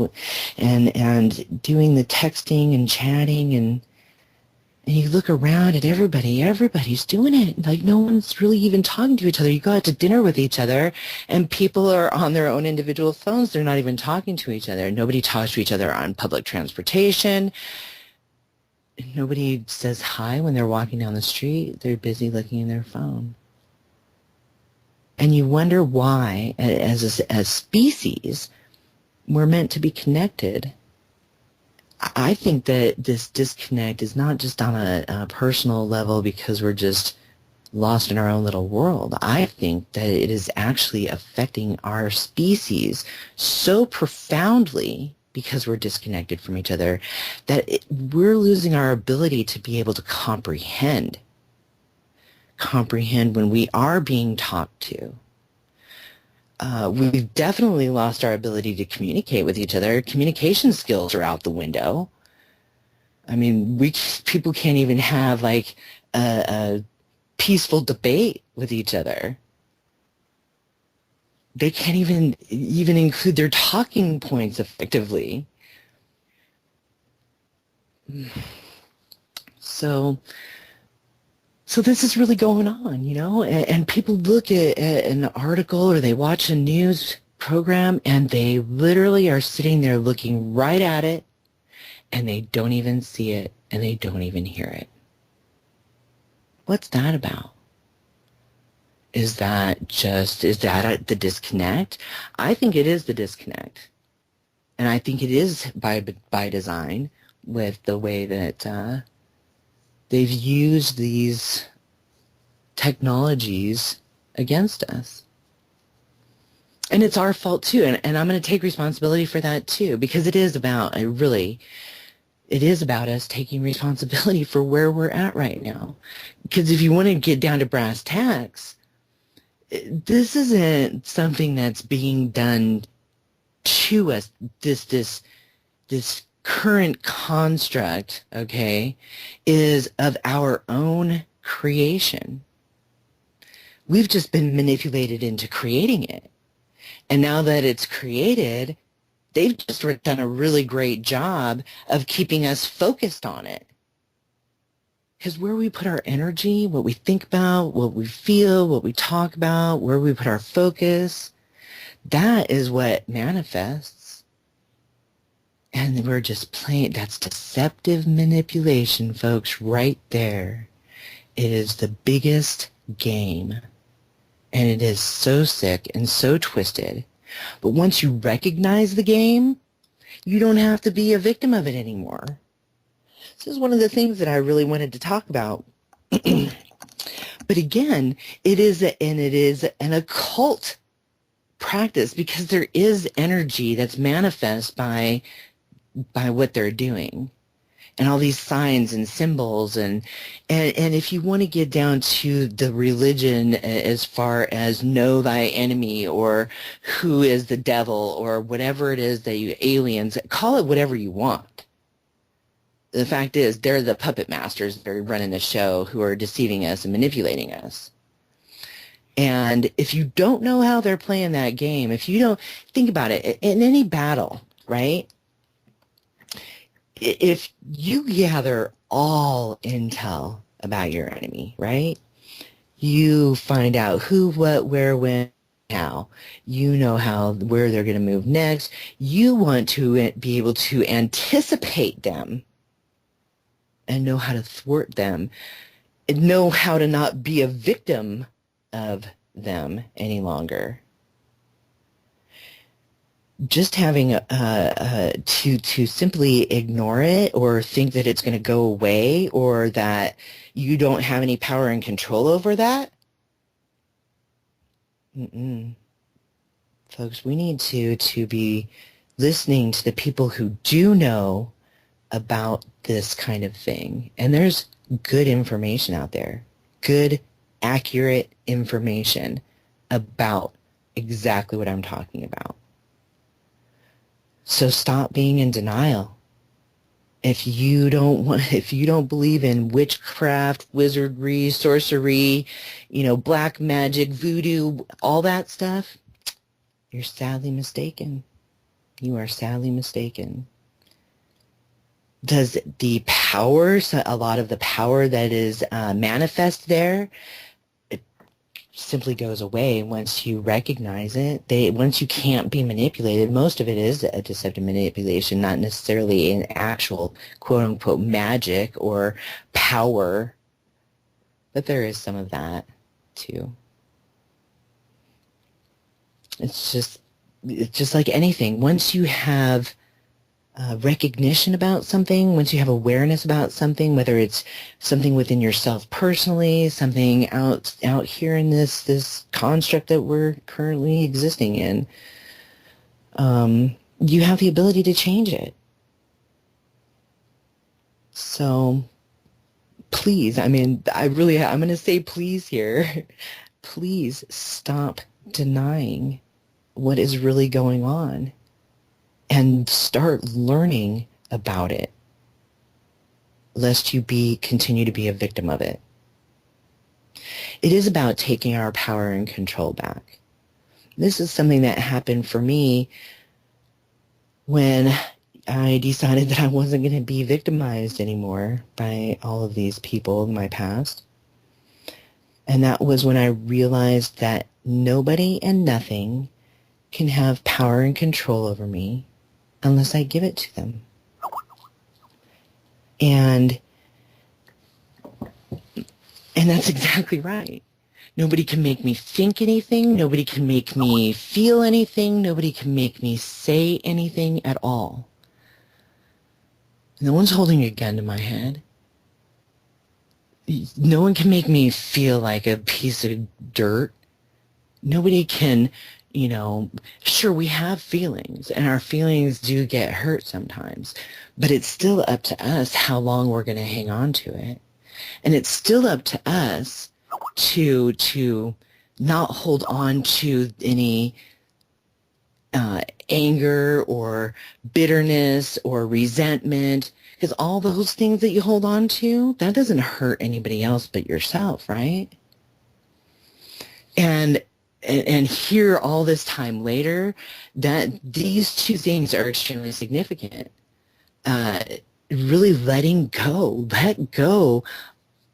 and doing the texting and chatting, and you look around at everybody's doing it. Like, no one's really even talking to each other. You go out to dinner with each other and people are on their own individual phones. They're not even talking to each other. Nobody talks to each other on public transportation. Nobody says hi when they're walking down the street. They're busy looking in their phone. And you wonder why, as species, we're meant to be connected. I think that this disconnect is not just on a personal level because we're just lost in our own little world. I think that it is actually affecting our species so profoundly because we're disconnected from each other that we're losing our ability to be able to comprehend when we are being talked to. We've definitely lost our ability to communicate with each other. Communication skills are out the window. I mean, people can't even have like a peaceful debate with each other. They can't even include their talking points effectively. So this is really going on, you know, and people look at an article or they watch a news program and they literally are sitting there looking right at it and they don't even see it and they don't even hear it. What's that about? Is that the disconnect? I think it is the disconnect. And I think it is by design with the way that they've used these technologies against us. And it's our fault too. And I'm going to take responsibility for that too, because it is about us taking responsibility for where we're at right now. Because if you want to get down to brass tacks, this isn't something that's being done to us. This current construct, okay, is of our own creation. We've just been manipulated into creating it. And now that it's created, they've just done a really great job of keeping us focused on it. Because where we put our energy, what we think about, what we feel, what we talk about, where we put our focus, that is what manifests. And we're just playing. That's deceptive manipulation, folks, right there. It is the biggest game. And it is so sick and so twisted. But once you recognize the game, you don't have to be a victim of it anymore. This is one of the things that I really wanted to talk about. But again, it is an occult practice because there is energy that's manifest by what they're doing. And all these signs and symbols and if you want to get down to the religion as far as know thy enemy or who is the devil or whatever it is that you aliens, call it whatever you want. The fact is, they're the puppet masters that are running the show who are deceiving us and manipulating us. And if you don't know how they're playing that game, if you don't think about it, in any battle, right? If you gather all intel about your enemy, right? You find out who, what, where, when, how. You know where they're going to move next. You want to be able to anticipate them and know how to thwart them, and know how to not be a victim of them any longer. Just having to simply ignore it or think that it's going to go away or that you don't have any power and control over that. Folks, we need to be listening to the people who do know about this kind of thing. And there's good information out there. Good, accurate information about exactly what I'm talking about. So stop being in denial. If you don't believe in witchcraft, wizardry, sorcery, black magic, voodoo, all that stuff, you're sadly mistaken. You are sadly mistaken. Does the power, a lot of the power that is manifest there, it simply goes away once you recognize it. Once you can't be manipulated, most of it is a deceptive manipulation, not necessarily an actual quote-unquote magic or power, but there is some of that too. It's just like anything. Once you have recognition about something, once you have awareness about something, whether it's something within yourself personally, something out here in this construct that we're currently existing in, you have the ability to change it. So please, I mean, I'm going to say please here. Please stop denying what is really going on and start learning about it, lest you continue to be a victim of it. It is about taking our power and control back. This is something that happened for me when I decided that I wasn't going to be victimized anymore by all of these people in my past. And that was when I realized that nobody and nothing can have power and control over me unless I give it to them. And that's exactly right. Nobody can make me think anything. Nobody can make me feel anything. Nobody can make me say anything at all. No one's holding a gun to my head. No one can make me feel like a piece of dirt. Nobody can, sure, we have feelings, and our feelings do get hurt sometimes, but it's still up to us how long we're going to hang on to it. And it's still up to us to not hold on to any anger or bitterness or resentment, because all those things that you hold on to, that doesn't hurt anybody else but yourself, right? And here, all this time later, that these two things are extremely significant. Really let go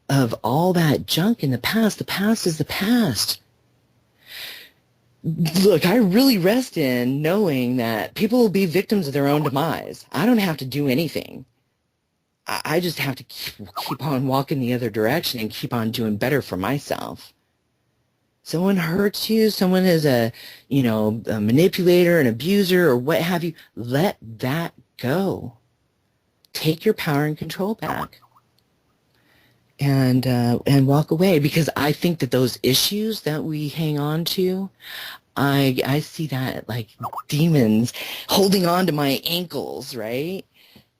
of all that junk in the past. The past is the past. Look, I really rest in knowing that people will be victims of their own demise. I don't have to do anything. I just have to keep on walking the other direction and keep on doing better for myself. Someone hurts you, someone is a manipulator, an abuser, or what have you, let that go. Take your power and control back. And walk away, because I think that those issues that we hang on to, I see that like demons holding on to my ankles, right?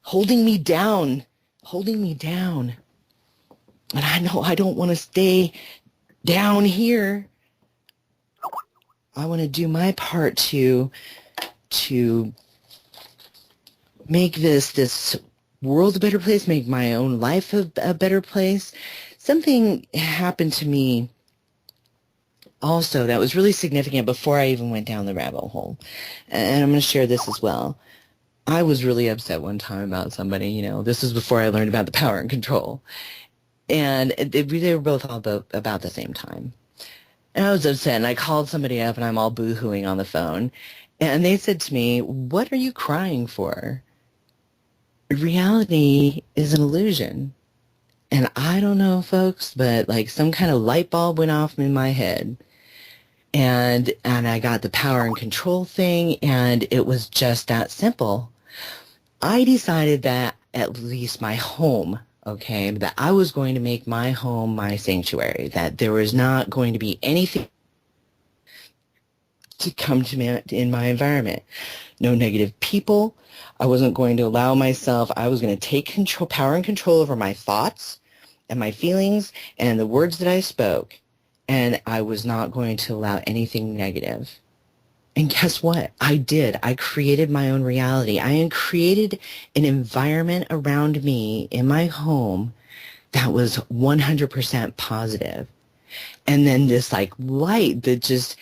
Holding me down. And I know I don't want to stay down here. I want to do my part to make this world a better place, make my own life a better place. Something happened to me also that was really significant before I even went down the rabbit hole. And I'm going to share this as well. I was really upset one time about somebody, this was before I learned about the power and control. And they were both all about the same time. And I was upset, and I called somebody up, and I'm all boo-hooing on the phone. And they said to me, "What are you crying for? Reality is an illusion." And I don't know, folks, but like some kind of light bulb went off in my head. And I got the power and control thing, and it was just that simple. I decided that at least my home, okay, that I was going to make my home my sanctuary, that there was not going to be anything to come to me in my environment. No negative people. I wasn't going to allow myself, I was going to take power and control over my thoughts and my feelings and the words that I spoke, and I was not going to allow anything negative. And guess what? I did. I created my own reality. I created an environment around me in my home that was 100% positive. And then this like light that just,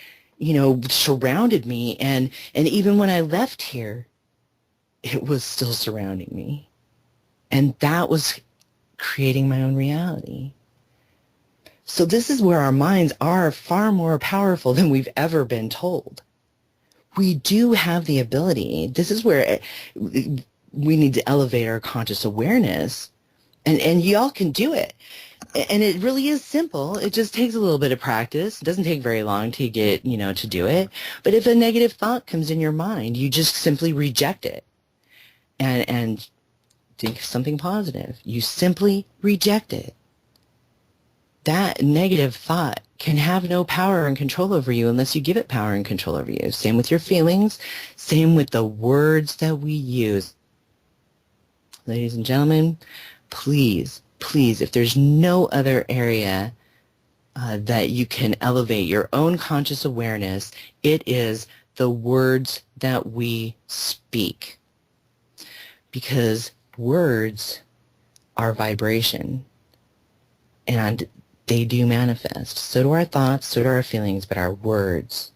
surrounded me. And even when I left here, it was still surrounding me. And that was creating my own reality. So this is where our minds are far more powerful than we've ever been told. We do have the ability. This is where we need to elevate our conscious awareness, and y'all can do it. And it really is simple. It just takes a little bit of practice. It doesn't take very long to get, to do it. But if a negative thought comes in your mind, you just simply reject it. and think of something positive. You simply reject it. That negative thought can have no power and control over you unless you give it power and control over you. Same with your feelings. Same with the words that we use. Ladies and gentlemen, please, please, if there's no other area that you can elevate your own conscious awareness, it is the words that we speak. Because words are vibration, and they do manifest. So do our thoughts, so do our feelings, but our words.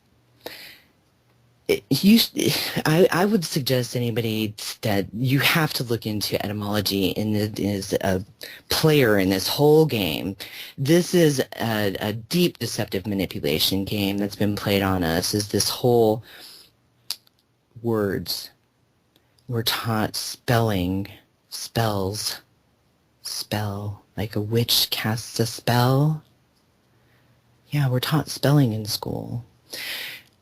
I would suggest anybody that you have to look into etymology and is a player in this whole game. This is a deep deceptive manipulation game that's been played on us, is this whole words. We're taught spelling, spells, spell, like a witch casts a spell. Yeah, we're taught spelling in school.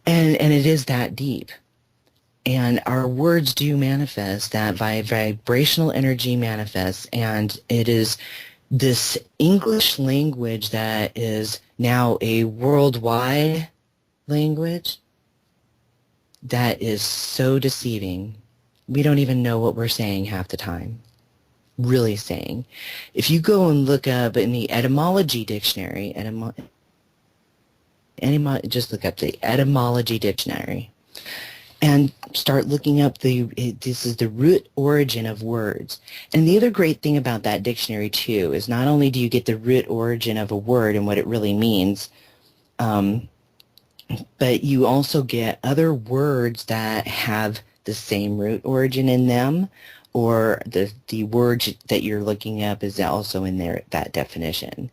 And it is that deep. And our words do manifest, that vibrational energy manifests, and it is this English language that is now a worldwide language that is so deceiving. We don't even know what we're saying half the time. Really saying. If you go and look up in the etymology dictionary, just look up the etymology dictionary and start looking up this is the root origin of words. And the other great thing about that dictionary too is not only do you get the root origin of a word and what it really means, but you also get other words that have the same root origin in them, or the word that you're looking up is also in there, that definition.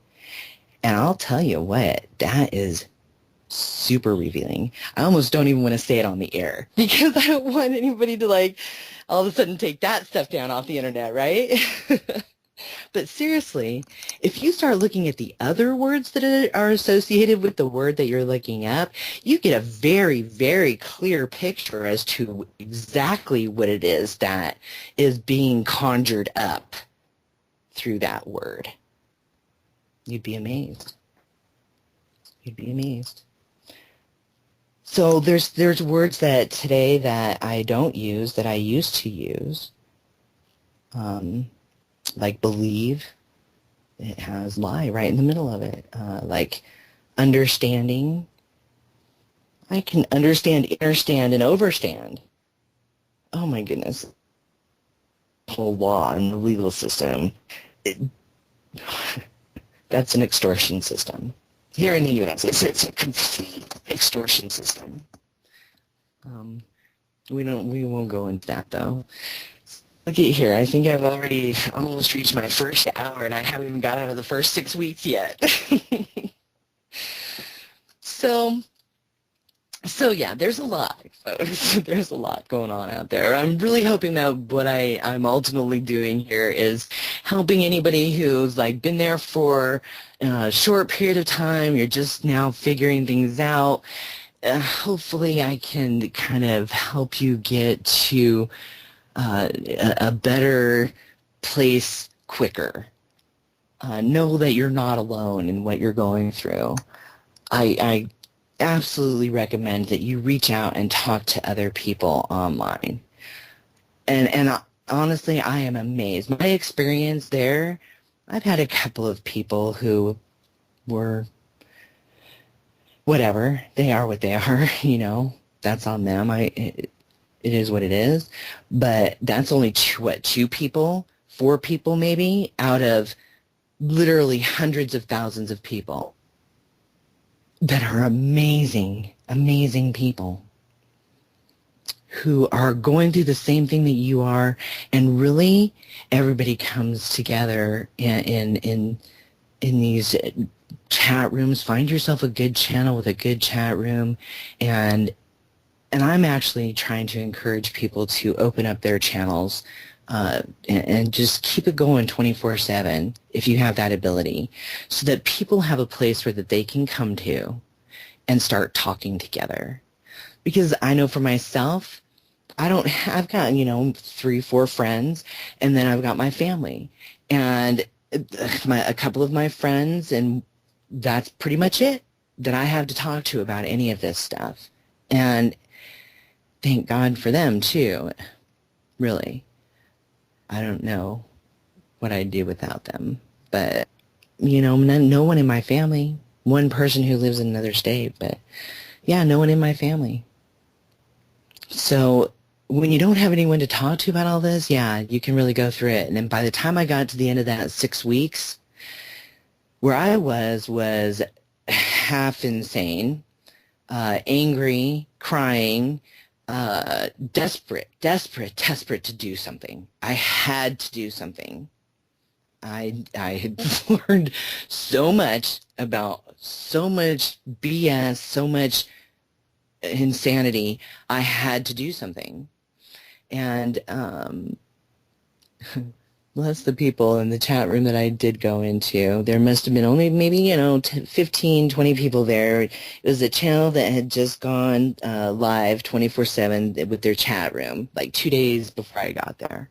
And I'll tell you what, that is super revealing. I almost don't even want to say it on the air because I don't want anybody to like all of a sudden take that stuff down off the internet, right? But seriously, if you start looking at the other words that are associated with the word that you're looking up, you get a very, very clear picture as to exactly what it is that is being conjured up through that word. You'd be amazed. You'd be amazed. So there's words that today that I don't use that I used to use. Like believe, it has lie right in the middle of it. Like understanding, I can understand, understand, and overstand. Oh my goodness. The whole law and the legal system, that's an extortion system. Here in the U.S., it's a complete extortion system. We won't go into that though. Look at here. I think I've already almost reached my first hour, and I haven't even got out of the first 6 weeks yet. So yeah, there's a lot, folks. There's a lot going on out there. I'm really hoping that what I'm ultimately doing here is helping anybody who's like been there for a short period of time. You're just now figuring things out. Hopefully I can kind of help you get to a better place quicker. Know that you're not alone in what you're going through. I absolutely recommend that you reach out and talk to other people online. And honestly, I am amazed. My experience there, I've had a couple of people who were whatever. They are what they are, you know. That's on them. It is what it is. But that's only two people, 4 people maybe, out of literally hundreds of thousands of people that are amazing, amazing people who are going through the same thing that you are, and really everybody comes together in these chat rooms. Find yourself a good channel with a good chat room, and I'm actually trying to encourage people to open up their channels and just keep it going 24/7 if you have that ability, so that people have a place where that they can come to and start talking together. Because I know for myself, I've got, 3, 4 friends, and then I've got my family. And a couple of my friends, and that's pretty much it that I have to talk to about any of this stuff. And thank God for them, too. Really. I don't know what I'd do without them. But, no one in my family. One person who lives in another state, but yeah, no one in my family. So when you don't have anyone to talk to about all this, yeah, you can really go through it. And then by the time I got to the end of that 6 weeks, where I was half insane, angry, crying, desperate to do something. I had to do something. I had learned so much about so much BS, so much insanity. I had to do something. And bless the people in the chat room that I did go into. There must have been only maybe, 15, 20 people there. It was a channel that had just gone live 24/7 with their chat room, like 2 days before I got there.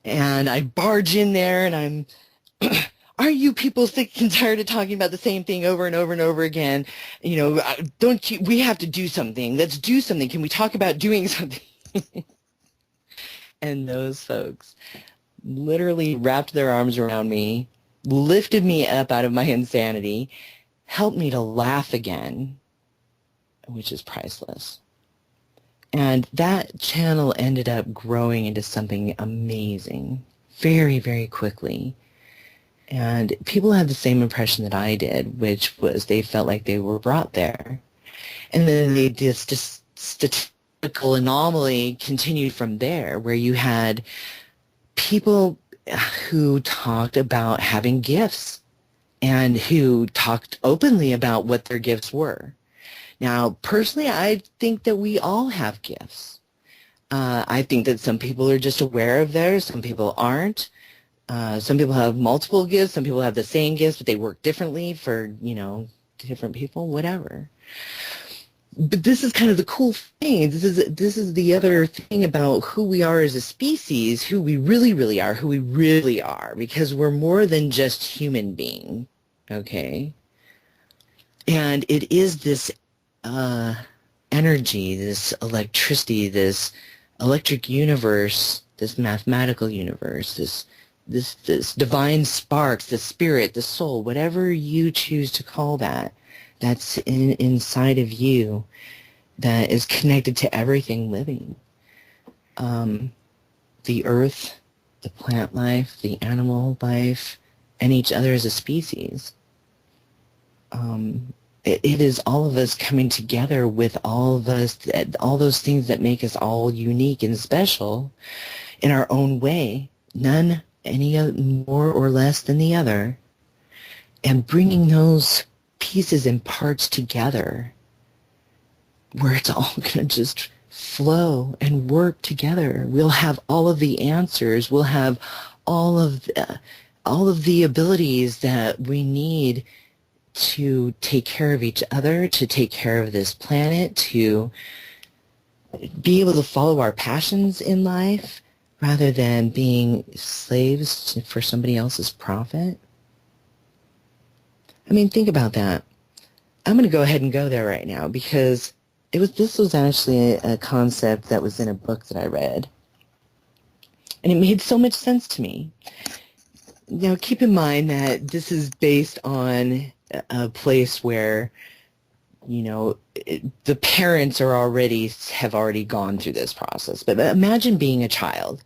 And I barge in there and I'm, aren't you people sick and tired of talking about the same thing over and over and over again? We have to do something. Let's do something. Can we talk about doing something? And those folks literally wrapped their arms around me, lifted me up out of my insanity, helped me to laugh again, which is priceless. And that channel ended up growing into something amazing very, very quickly. And people had the same impression that I did, which was they felt like they were brought there. And then this statistical anomaly continued from there, where you had people who talked about having gifts and who talked openly about what their gifts were. Now, personally, I think that we all have gifts. I think that some people are just aware of theirs, some people aren't. Some people have multiple gifts, some people have the same gifts, but they work differently for, different people, whatever. But this is kind of the cool thing. This is the other thing about who we are as a species, who we really, really are, who we really are, because we're more than just human being, okay? And it is this energy, this electricity, this electric universe, this mathematical universe, this divine sparks, the spirit, the soul, whatever you choose to call that, that's inside of you, that is connected to everything living. The earth, the plant life, the animal life, and each other as a species. It is all of us coming together with all of us, all those things that make us all unique and special in our own way, none any more or less than the other, and bringing those pieces and parts together where it's all going to just flow and work together. We'll have all of the answers. We'll have all of the abilities that we need to take care of each other, to take care of this planet, to be able to follow our passions in life rather than being slaves for somebody else's profit. I mean, think about that. I'm going to go ahead and go there right now because this was actually a concept that was in a book that I read. And it made so much sense to me. Now, keep in mind that this is based on a place where, the parents have already gone through this process. But imagine being a child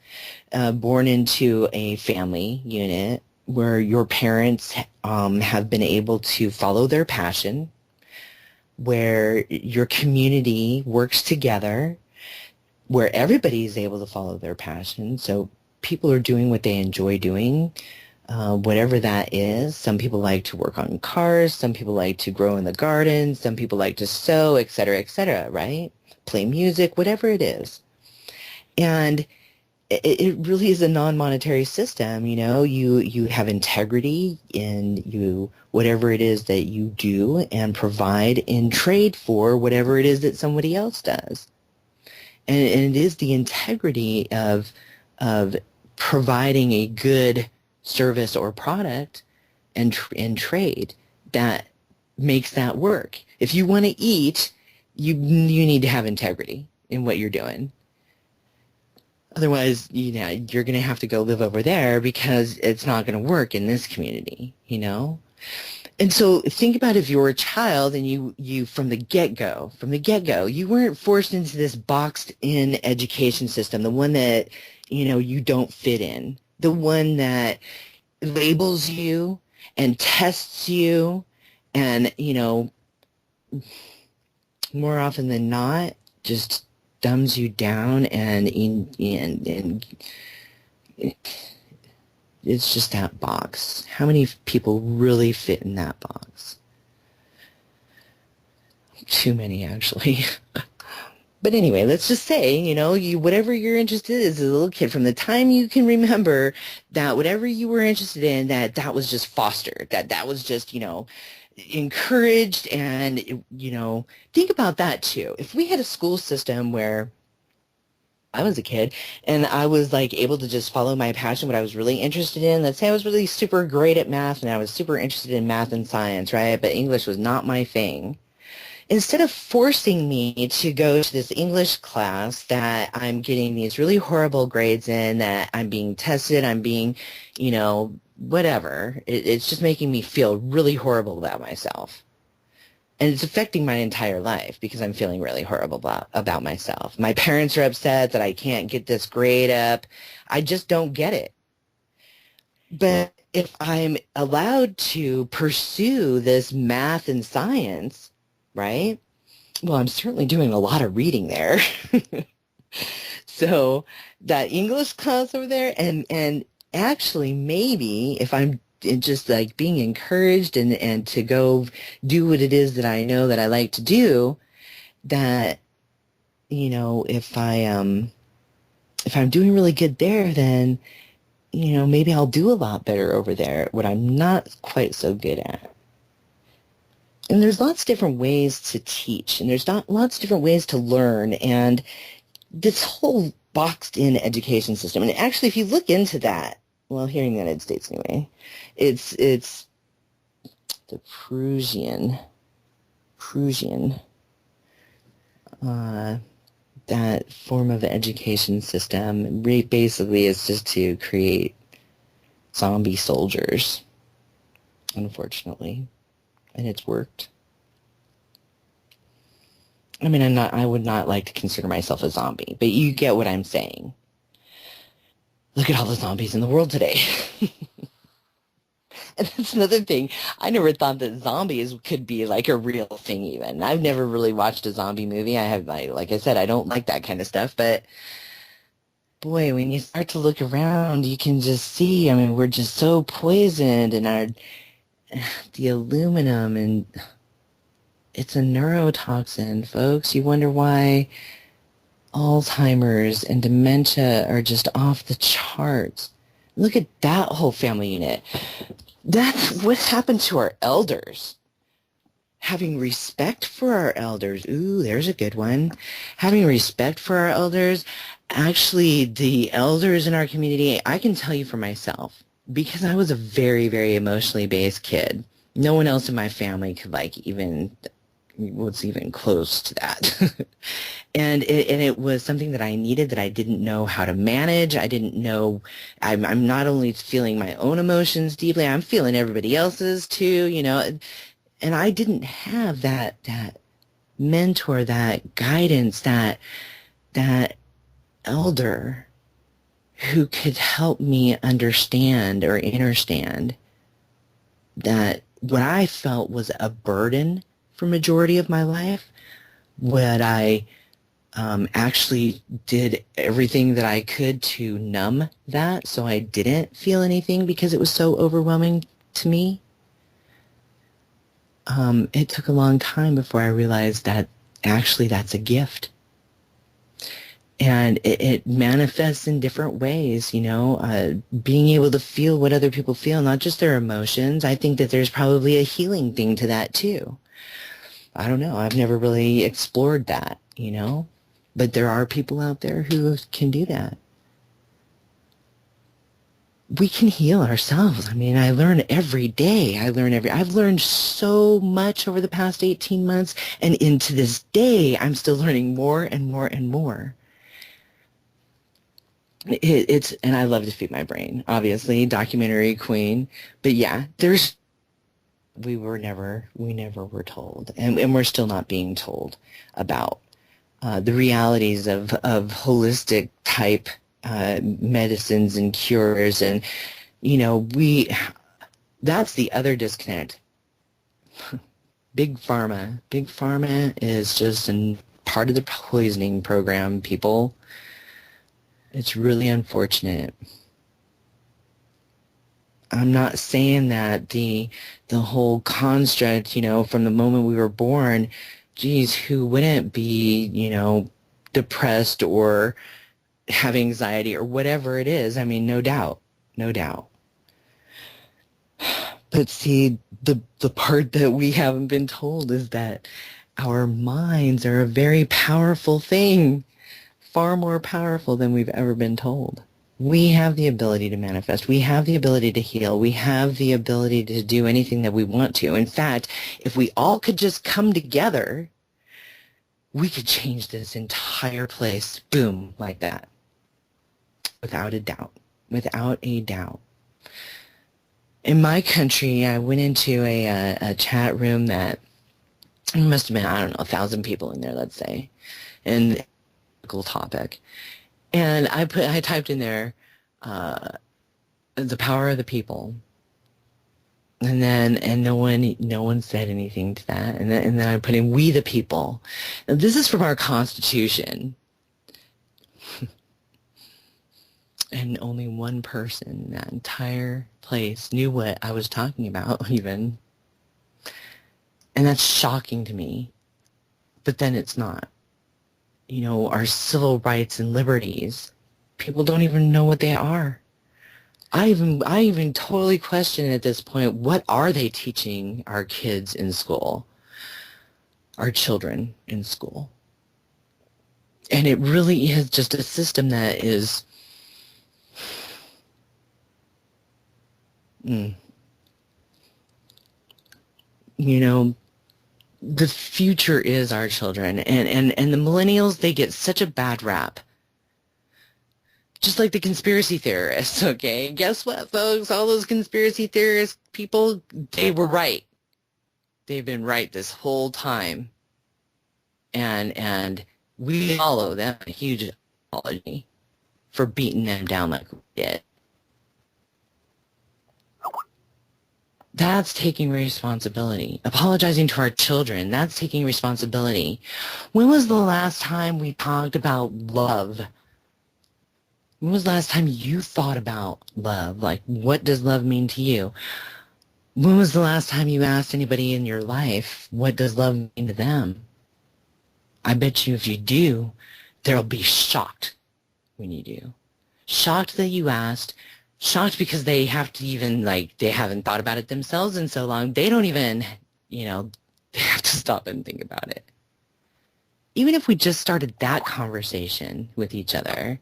born into a family unit where your parents have been able to follow their passion, where your community works together, where everybody is able to follow their passion. So people are doing what they enjoy doing, whatever that is. Some people like to work on cars, some people like to grow in the garden, some people like to sew, etc., right? Play music, whatever it is. And it really is a non-monetary system, you have integrity in whatever it is that you do and provide in trade for whatever it is that somebody else does. and it is the integrity of providing a good service or product and trade that makes that work. If you want to eat, you need to have integrity in what you're doing. Otherwise, you're going to have to go live over there because it's not going to work in this community, And so think about if you're a child and you from the get-go, you weren't forced into this boxed-in education system, the one that, you don't fit in, the one that labels you and tests you and, more often than not, just dumbs you down and it's just that box. How many people really fit in that box? Too many, actually. But anyway, let's just say, you whatever you're interested in as a little kid, from the time you can remember, that whatever you were interested in, that was just fostered, that was just, encouraged. And, think about that too. If we had a school system where I was a kid and I was like able to just follow my passion, what I was really interested in. Let's say I was really super great at math and I was super interested in math and science, right? But English was not my thing. Instead of forcing me to go to this English class that I'm getting these really horrible grades in, that I'm being tested, I'm being, whatever. It's just making me feel really horrible about myself. And it's affecting my entire life because I'm feeling really horrible about myself. My parents are upset that I can't get this grade up. I just don't get it. But if I'm allowed to pursue this math and science, right? Well, I'm certainly doing a lot of reading there. So that English class over there, and actually maybe if I'm just like being encouraged and to go do what it is that I know that I like to do, that, if I'm doing really good there, then, maybe I'll do a lot better over there, what I'm not quite so good at. And there's lots of different ways to teach, and there's lots of different ways to learn, and this whole boxed-in education system, and actually if you look into that, well, here in the United States anyway, it's the Prussian, that form of education system. Basically, it's just to create zombie soldiers, unfortunately, and it's worked. I mean, I would not like to consider myself a zombie, but you get what I'm saying. Look at all the zombies in the world today. And that's another thing. I never thought that zombies could be like a real thing even. I've never really watched a zombie movie. I have, like I said, I don't like that kind of stuff. But boy, when you start to look around, you can just see, I mean, we're just so poisoned, and the aluminum, and it's a neurotoxin, folks. You wonder why Alzheimer's and dementia are just off the charts. Look at that whole family unit. That's what happened to our elders. Having respect for our elders. Ooh, there's a good one. Having respect for our elders. Actually, the elders in our community, I can tell you for myself, because I was a very, very emotionally based kid. No one else in my family could was even close to that. And it was something that I needed, that I didn't know how to manage. I didn't know, I'm not only feeling my own emotions deeply, I'm feeling everybody else's too, and I didn't have that mentor, that guidance, that elder who could help me understand or understand that what I felt was a burden for majority of my life, what I actually did everything that I could to numb that so I didn't feel anything because it was so overwhelming to me. It took a long time before I realized that actually that's a gift. And it manifests in different ways, being able to feel what other people feel, not just their emotions. I think that there's probably a healing thing to that too. I don't know. I've never really explored that, But there are people out there who can do that. We can heal ourselves. I mean, I learn every day. I've learned so much over the past 18 months, and into this day, I'm still learning more and more and more. And I love to feed my brain, obviously, documentary queen. But yeah, we never were told, and we're still not being told about the realities of holistic type medicines and cures. And, that's the other disconnect. Big Pharma is just part of the poisoning program, people. It's really unfortunate. I'm not saying that the whole construct, from the moment we were born, geez, who wouldn't be, depressed or have anxiety or whatever it is? I mean, no doubt. But see, the part that we haven't been told is that our minds are a very powerful thing, far more powerful than we've ever been told. We have the ability to manifest. We have the ability to heal. We have the ability to do anything that we want to. In fact, if we all could just come together, we could change this entire place, boom, like that. Without a doubt. Without a doubt. In my country, I went into a chat room that must have been, 1,000 people in there, let's say, and a topic. And I typed in there, the power of the people. And no one said anything to that. And then I put in we the people. Now, this is from our Constitution. And only one person in that entire place knew what I was talking about, even. And that's shocking to me. But then it's not. Our civil rights and liberties, people don't even know what they are. I even totally question at this point, what are they teaching our kids in school? Our children in school? And it really is just a system that is the future is our children, and the millennials, they get such a bad rap. Just like the conspiracy theorists, okay? Guess what, folks? All those conspiracy theorist people, they were right. They've been right this whole time. And we follow them a huge apology for beating them down like we did. That's taking responsibility. Apologizing to our children, that's taking responsibility. When was the last time we talked about love? When was the last time you thought about love? Like, what does love mean to you? When was the last time you asked anybody in your life, what does love mean to them? I bet you if you do, they'll be shocked when you do. Shocked that you asked. Shocked because they have to even, they haven't thought about it themselves in so long. They don't even, they have to stop and think about it. Even if we just started that conversation with each other,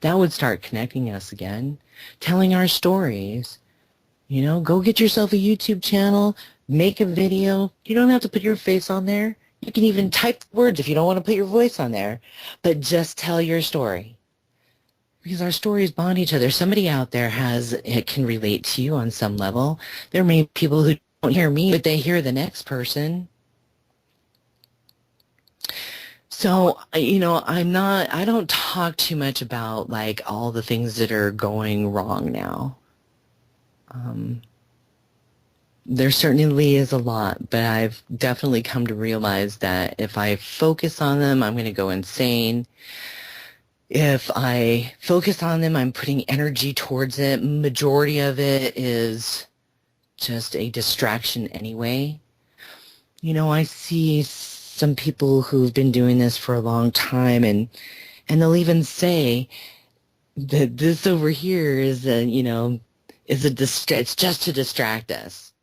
that would start connecting us again, telling our stories. Go get yourself a YouTube channel, make a video. You don't have to put your face on there. You can even type words if you don't want to put your voice on there, but just tell your story. Because our stories bond each other. Somebody out there can relate to you on some level. There may be people who don't hear me, but they hear the next person. So, I don't talk too much about, all the things that are going wrong now. There certainly is a lot, but I've definitely come to realize that if I focus on them, I'm going to go insane. If I focus on them, I'm putting energy towards it. Majority of it is just a distraction anyway. I see some people who've been doing this for a long time, and they'll even say that this over here is it's just to distract us.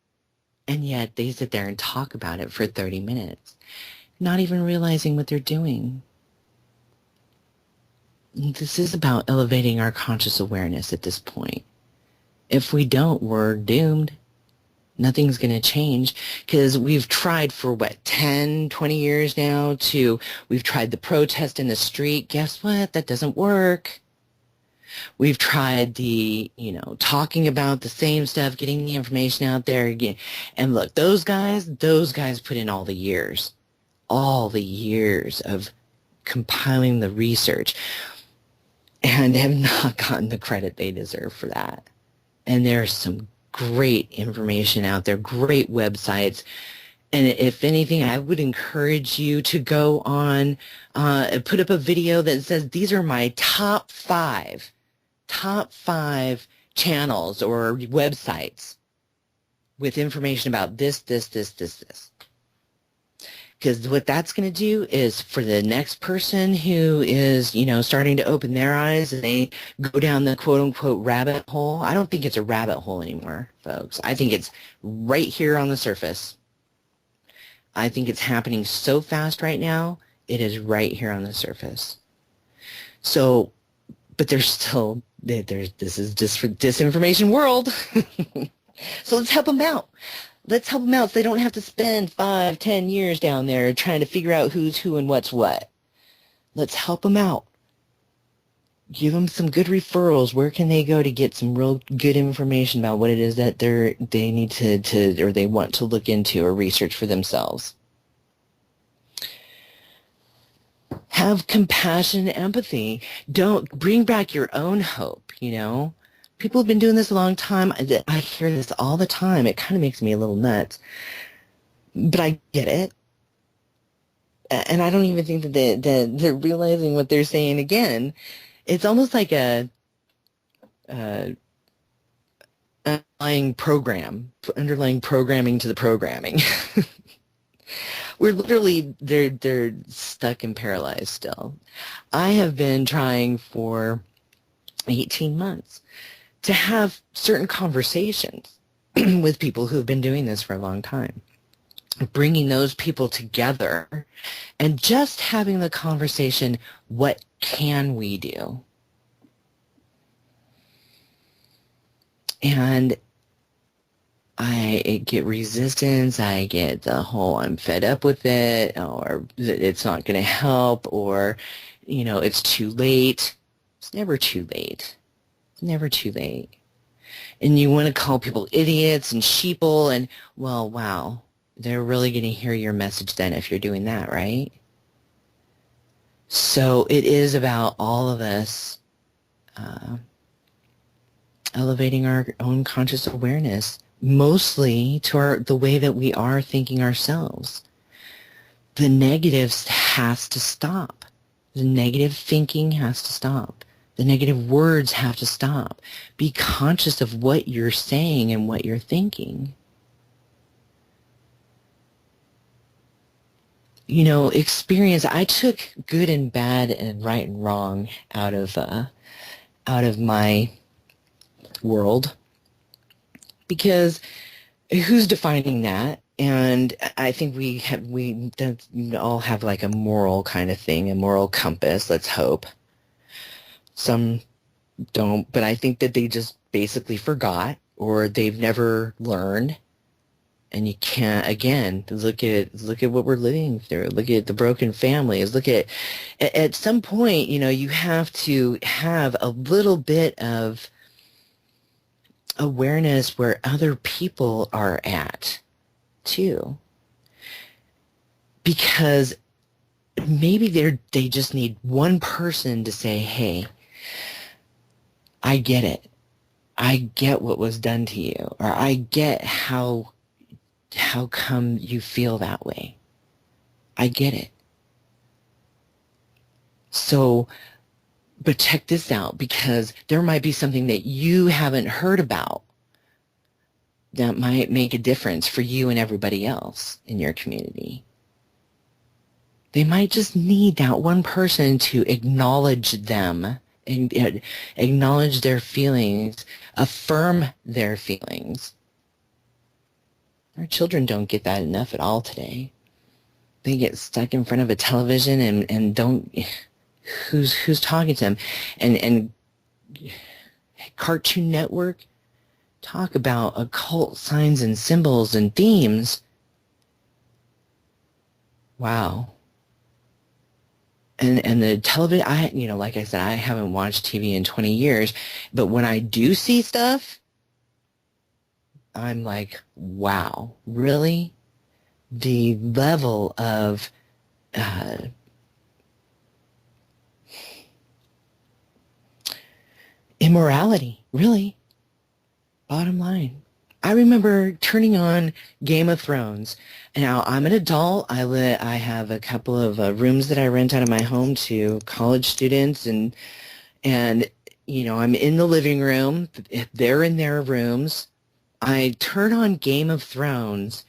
And yet they sit there and talk about it for 30 minutes, not even realizing what they're doing. This is about elevating our conscious awareness at this point. If we don't, we're doomed. Nothing's going to change because we've tried for what, 10, 20 years now we've tried the protest in the street. Guess what? That doesn't work. We've tried talking about the same stuff, getting the information out there again. And look, those guys put in all the years of compiling the research and have not gotten the credit they deserve for that. And there's some great information out there, great websites. And if anything, I would encourage you to go on, put up a video that says, these are my top five channels or websites with information about this. Because what that's going to do is for the next person who is, starting to open their eyes and they go down the quote-unquote rabbit hole. I don't think it's a rabbit hole anymore, folks. I think it's right here on the surface. I think it's happening so fast right now. It is right here on the surface. So, but this is just for disinformation world. So let's help them out. Let's help them out so they don't have to spend 5, 10 years down there trying to figure out who's who and what's what. Let's help them out. Give them some good referrals. Where can they go to get some real good information about what it is that they need to or they want to look into or research for themselves? Have compassion and empathy. Don't bring back your own hope, People have been doing this a long time. I hear this all the time. It kind of makes me a little nuts. But I get it. And I don't even think that they're realizing what they're saying again. It's almost like a underlying programming to the programming. They're stuck and paralyzed still. I have been trying for 18 months to have certain conversations with people who have been doing this for a long time, bringing those people together and just having the conversation, what can we do? And I get resistance, I get the whole I'm fed up with it, or it's not going to help, or, it's too late. It's never too late. Never too late. And you want to call people idiots and sheeple and, well, wow, they're really going to hear your message then if you're doing that, right? So it is about all of us elevating our own conscious awareness, mostly to the way that we are thinking ourselves. The negatives has to stop. The negative thinking has to stop. The negative words have to stop. Be conscious of what you're saying and what you're thinking. Experience. I took good and bad and right and wrong out of my world, because who's defining that? And I think we all have like a moral kind of thing, a moral compass. Let's hope. Some don't, but I think that they just basically forgot or they've never learned. And you can't, again, look at what we're living through. Look at the broken families. Look at some point, you have to have a little bit of awareness where other people are at too. Because maybe they just need one person to say, hey, I get it. I get what was done to you, or I get how come you feel that way. I get it. So, but check this out, because there might be something that you haven't heard about that might make a difference for you and everybody else in your community. They might just need that one person to acknowledge them and acknowledge their feelings, affirm their feelings. Our children don't get that enough at all today. They get stuck in front of a television and don't, who's talking to him. And Cartoon Network, talk about occult signs and symbols and themes. Wow. And the television, like I said, I haven't watched TV in 20 years, but when I do see stuff, I'm like, wow, really? The level of immorality, really? Bottom line. I remember turning on Game of Thrones. Now, I'm an adult. I have a couple of rooms that I rent out of my home to college students, and I'm in the living room. They're in their rooms. I turn on Game of Thrones,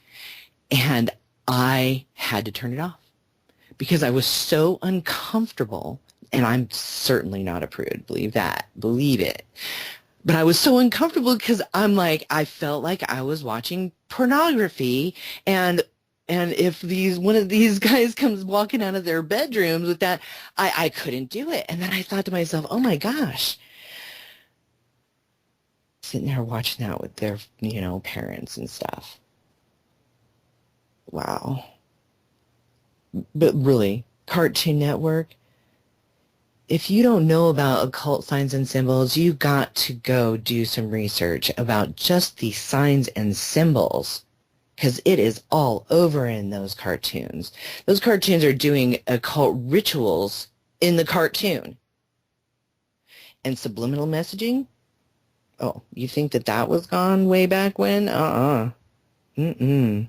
and I had to turn it off because I was so uncomfortable, and I'm certainly not a prude. Believe that. Believe it. But I was so uncomfortable because I felt like I was watching pornography, and if one of these guys comes walking out of their bedrooms with that, I couldn't do it. And then I thought to myself, oh my gosh, sitting there watching that with their, parents and stuff. Wow. But really, Cartoon Network, if you don't know about occult signs and symbols, you got to go do some research about just the signs and symbols, because it is all over in those cartoons. Those cartoons are doing occult rituals in the cartoon. And subliminal messaging? Oh, you think that was gone way back when? Mm-mm.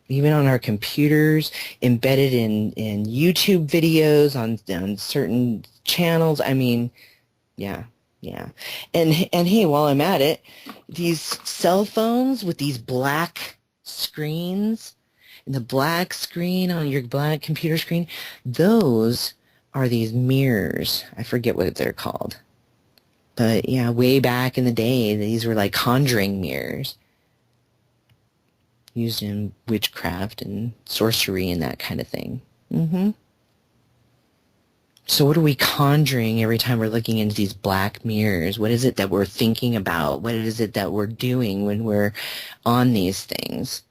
Even on our computers, embedded in YouTube videos, on certain channels. I mean, yeah. And hey, while I'm at it, these cell phones with these black screens, and the black screen on your black computer screen, those are these mirrors. I forget what they're called. But yeah, way back in the day, these were like conjuring mirrors, used in witchcraft and sorcery and that kind of thing. So what are we conjuring every time we're looking into these black mirrors? What is it that we're thinking about? What is it that we're doing when we're on these things?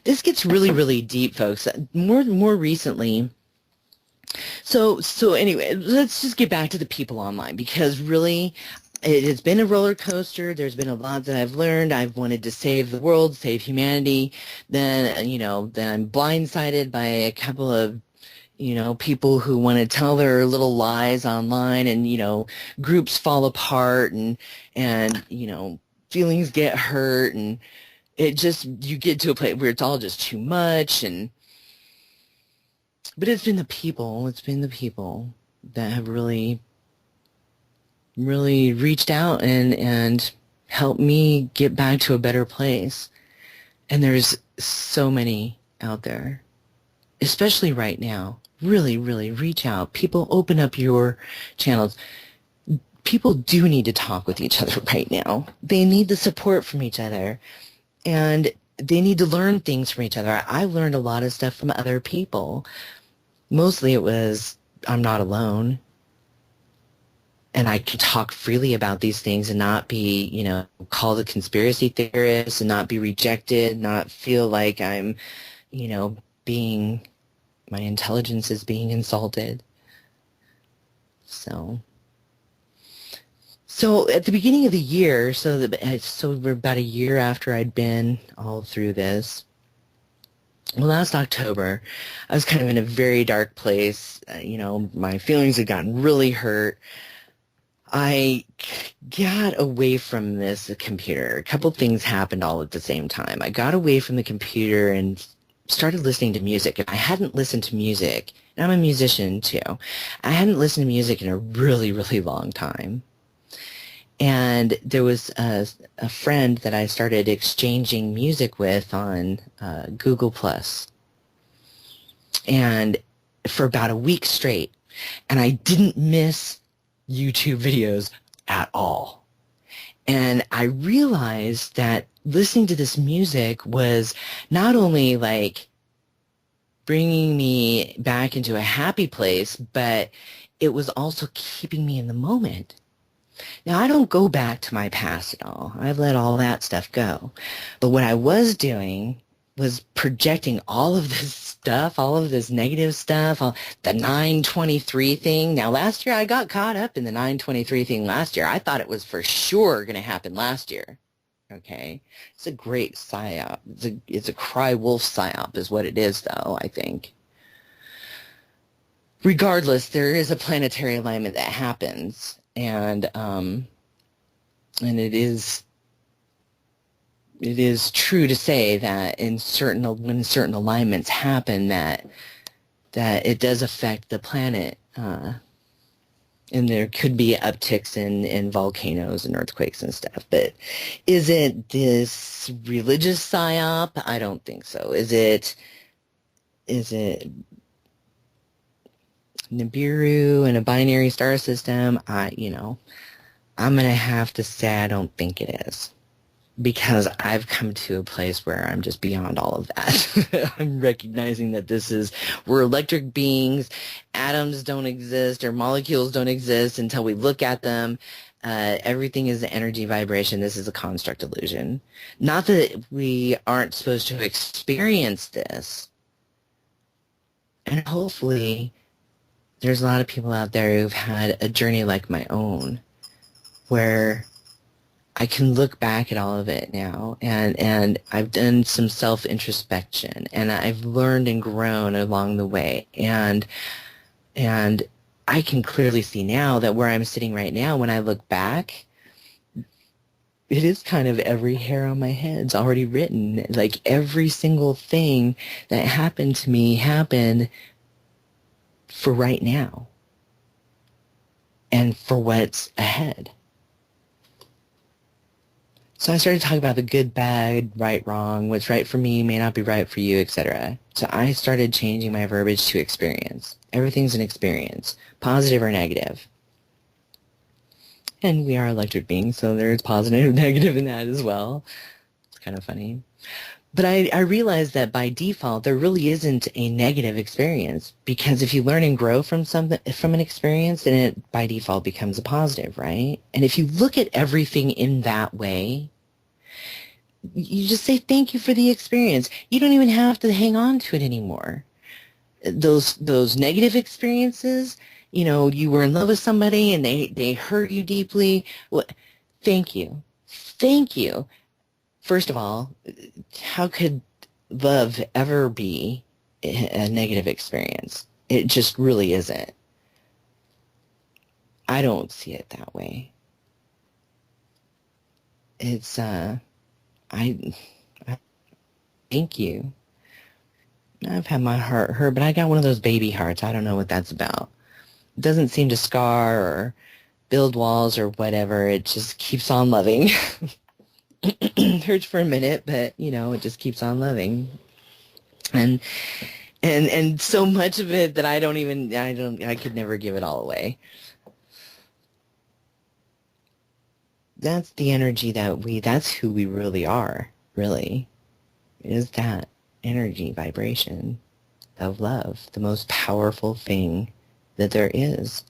This gets really, really deep, folks. More recently. So anyway, let's just get back to the people online, because really, it has been a roller coaster. There's been a lot that I've learned. I've wanted to save the world, save humanity. Then I'm blindsided by a couple of, people who want to tell their little lies online, and, groups fall apart, and feelings get hurt, and you get to a place where it's all just too much. But it's been the people that have really reached out and helped me get back to a better place. And there's so many out there, especially right now. Really, really reach out. People, open up your channels. People do need to talk with each other right now. They need the support from each other, and they need to learn things from each other. I learned a lot of stuff from other people. Mostly it was, I'm not alone, and I can talk freely about these things and not be, called a conspiracy theorist, and not be rejected, not feel like I'm, my intelligence is being insulted. So at the beginning of the year, so we're about a year after I'd been all through this. Well, last October, I was kind of in a very dark place. My feelings had gotten really hurt. I got away from this computer. A couple things happened all at the same time. I got away from the computer and started listening to music. And I hadn't listened to music, and I'm a musician too. I hadn't listened to music in a really, really long time. And there was a friend that I started exchanging music with on Google+. And for about a week straight. And I didn't miss YouTube videos at all. And I realized that listening to this music was not only like bringing me back into a happy place, but it was also keeping me in the moment. Now, I don't go back to my past at all. I've let all that stuff go. But what I was doing was projecting all of this stuff, all of this negative stuff, the 923 thing. Now, last year I got caught up in the 923 thing last year. I thought it was for sure going to happen last year. Okay? It's a great psyop. It's a cry wolf psyop is what it is, though, I think. Regardless, there is a planetary alignment that happens. And it is true to say that when certain alignments happen, that it does affect the planet, and there could be upticks in volcanoes and earthquakes and stuff. But is it this religious psyop? I don't think so. Is it Nibiru and a binary star system? I'm going to have to say I don't think it is, because I've come to a place where I'm just beyond all of that. I'm recognizing that we're electric beings. Atoms don't exist, or molecules don't exist until we look at them. Everything is energy vibration. This is a construct illusion. Not that we aren't supposed to experience this. And hopefully there's a lot of people out there who've had a journey like my own, where I can look back at all of it now, and I've done some self-introspection, and I've learned and grown along the way, and I can clearly see now that where I'm sitting right now, when I look back, it is kind of every hair on my head's already written. Like, every single thing that happened to me happened for right now and for what's ahead. So I started talking about the good, bad, right, wrong, what's right for me may not be right for you, etc. So I started changing my verbiage to experience. Everything's an experience, positive or negative. And we are electric beings, so there's positive and negative in that as well. It's kind of funny. But I realized that by default, there really isn't a negative experience, because if you learn and grow from an experience, then it by default becomes a positive, right? And if you look at everything in that way, you just say thank you for the experience. You don't even have to hang on to it anymore. Those negative experiences, you were in love with somebody and they hurt you deeply. Well, thank you. Thank you. First of all, how could love ever be a negative experience? It just really isn't. I don't see it that way. It's, I thank you. I've had my heart hurt, but I got one of those baby hearts. I don't know what that's about. It doesn't seem to scar or build walls or whatever. It just keeps on loving. Hurts for a minute, but it just keeps on loving, and so much of it that I could never give it all away. That's the energy that's who we really are, really, is that energy vibration of love, the most powerful thing that there is.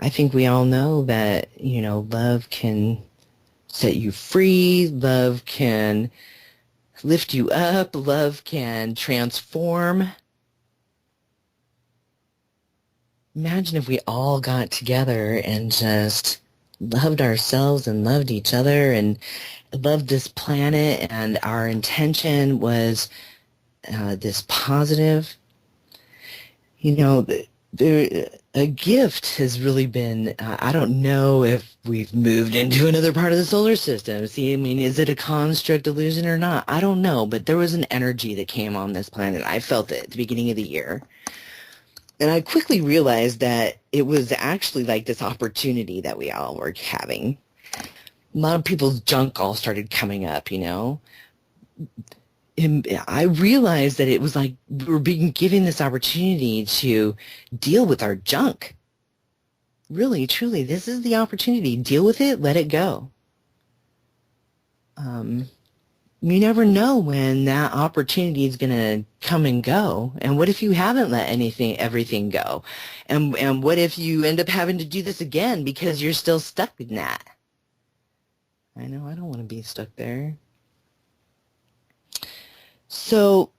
I think we all know that, love can set you free, love can lift you up, love can transform. Imagine if we all got together and just loved ourselves and loved each other and loved this planet, and our intention was this positive. A gift has really been, I don't know if we've moved into another part of the solar system. See, is it a construct illusion or not? I don't know, but there was an energy that came on this planet. I felt it at the beginning of the year. And I quickly realized that it was actually like this opportunity that we all were having. A lot of people's junk all started coming up, And I realized that it was like we were being given this opportunity to deal with our junk. Really, truly, this is the opportunity. Deal with it, let it go. you never know when that opportunity is going to come and go. And what if you haven't let everything go? And what if you end up having to do this again because you're still stuck in that? I know I don't want to be stuck there. So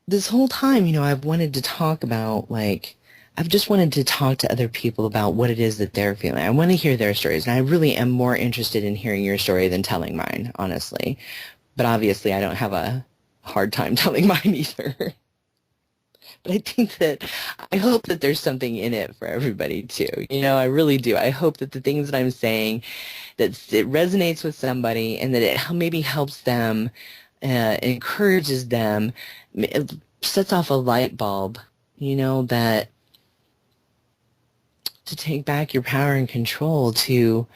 this whole time, I've wanted to talk about, I've just wanted to talk to other people about what it is that they're feeling. I want to hear their stories, and I really am more interested in hearing your story than telling mine, honestly. But obviously, I don't have a hard time telling mine either. But I think that, I hope that there's something in it for everybody too. I really do. I hope that the things that I'm saying, that it resonates with somebody and that it maybe helps them, encourages them, it sets off a light bulb, that to take back your power and control, to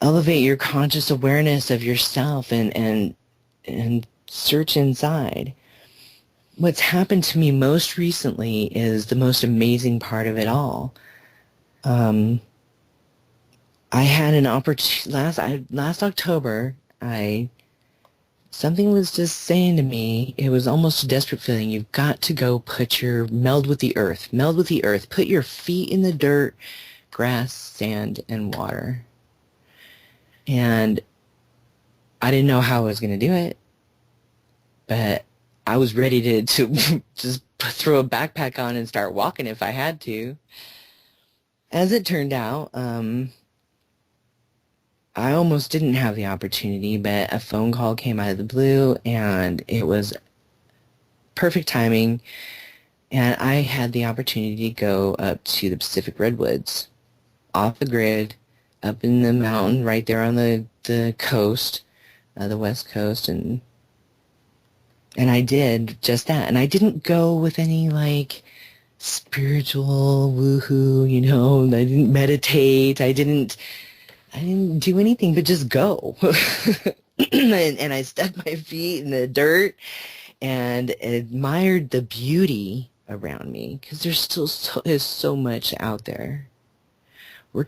elevate your conscious awareness of yourself and search inside. What's happened to me most recently is the most amazing part of it all. I had an opportunity last October. Something was just saying to me, it was almost a desperate feeling. You've got to go meld with the earth, put your feet in the dirt, grass, sand, and water. And I didn't know how I was going to do it, but I was ready to just throw a backpack on and start walking if I had to. As it turned out, I almost didn't have the opportunity, but a phone call came out of the blue, and it was perfect timing, and I had the opportunity to go up to the Pacific Redwoods, off the grid, up in the mountain right there on the coast, the west coast, and I did just that. And I didn't go with any, spiritual woohoo, I didn't meditate, I didn't do anything but just go. and I stuck my feet in the dirt and admired the beauty around me, because there's still is so much out there. We're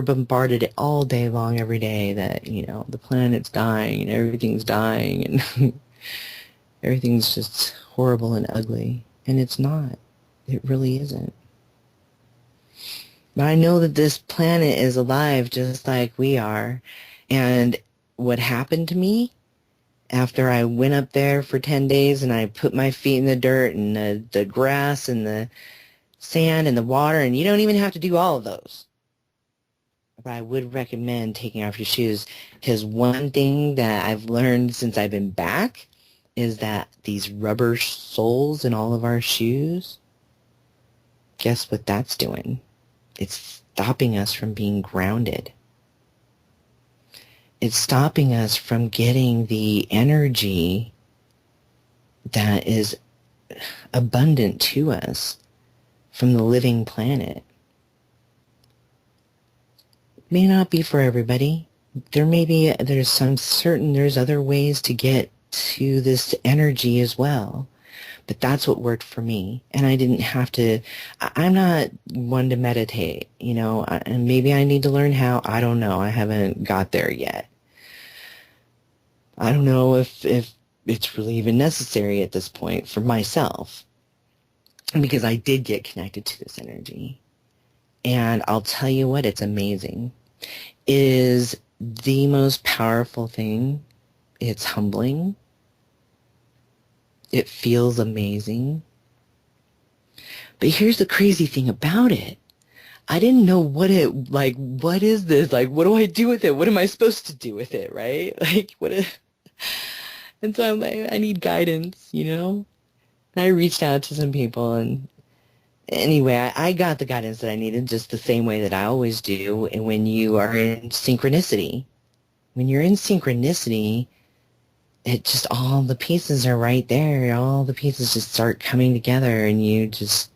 bombarded all day long, every day, that, the planet's dying and everything's dying and everything's just horrible and ugly. And it's not. It really isn't. But I know that this planet is alive just like we are. And what happened to me after I went up there for 10 days and I put my feet in the dirt and the grass and the sand and the water, and you don't even have to do all of those. But I would recommend taking off your shoes, because one thing that I've learned since I've been back is that these rubber soles in all of our shoes, guess what that's doing? It's stopping us from being grounded. It's stopping us from getting the energy that is abundant to us from the living planet. It may not be for everybody. There's other ways to get to this energy as well. But that's what worked for me. And I didn't have to, I'm not one to meditate, and maybe I need to learn how. I don't know. I haven't got there yet. I don't know if it's really even necessary at this point for myself, because I did get connected to this energy. And I'll tell you what, it's amazing. It is the most powerful thing. It's humbling. It feels amazing. But here's the crazy thing about it. I didn't know what is this? What do I do with it? What am I supposed to do with it, right? And so I'm like, I need guidance, And I reached out to some people, and anyway, I got the guidance that I needed, just the same way that I always do. And when you are in synchronicity, it just, all the pieces are right there. All the pieces just start coming together, and you just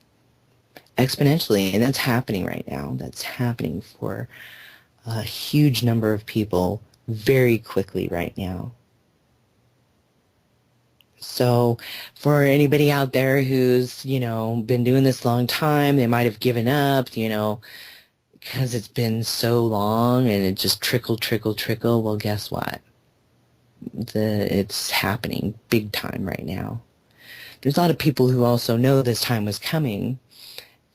exponentially, and that's happening right now. That's happening for a huge number of people very quickly right now. So for anybody out there who's, been doing this a long time, they might have given up, because it's been so long and it just trickle. Well, guess what? It's happening big time right now. There's a lot of people who also know this time was coming,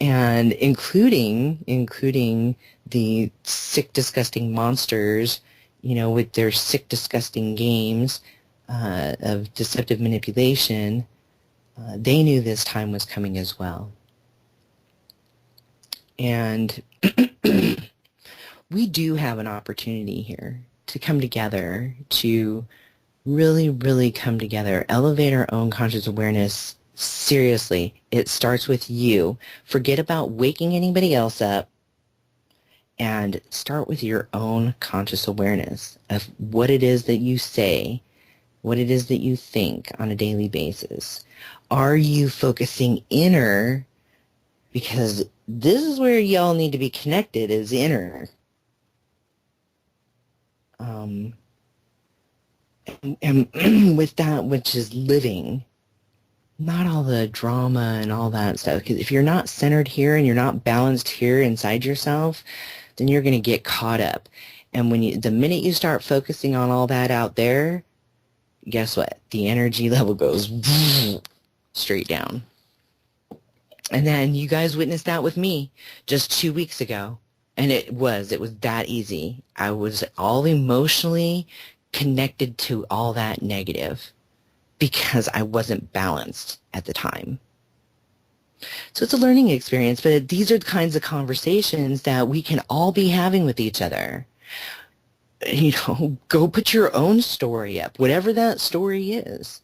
and including the sick, disgusting monsters, with their sick, disgusting games of deceptive manipulation. They knew this time was coming as well. And we do have an opportunity here to come together, to really, really come together, elevate our own conscious awareness. Seriously, it starts with you. Forget about waking anybody else up and start with your own conscious awareness of what it is that you say, what it is that you think on a daily basis. Are you focusing inner? Because this is where y'all need to be connected, is inner. And with that which is living, not all the drama and all that stuff. Because if you're not centered here and you're not balanced here inside yourself, then you're going to get caught up. And the minute you start focusing on all that out there, guess what? The energy level goes straight down. And then you guys witnessed that with me just 2 weeks ago. And it was that easy. I was all emotionally connected to all that negative because I wasn't balanced at the time. So it's a learning experience, but these are the kinds of conversations that we can all be having with each other. Go put your own story up, whatever that story is,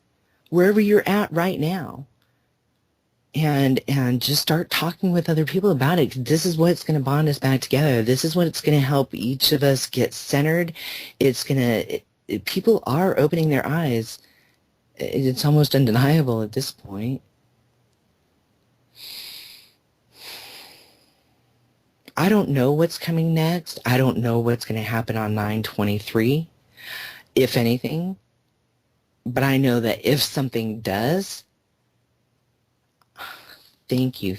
wherever you're at right now. And just start talking with other people about it. This is what's going to bond us back together. This is what's going to help each of us get centered. People are opening their eyes. It's almost undeniable at this point. I don't know what's coming next. I don't know what's going to happen on 9/23, if anything. But I know that if something does, thank you,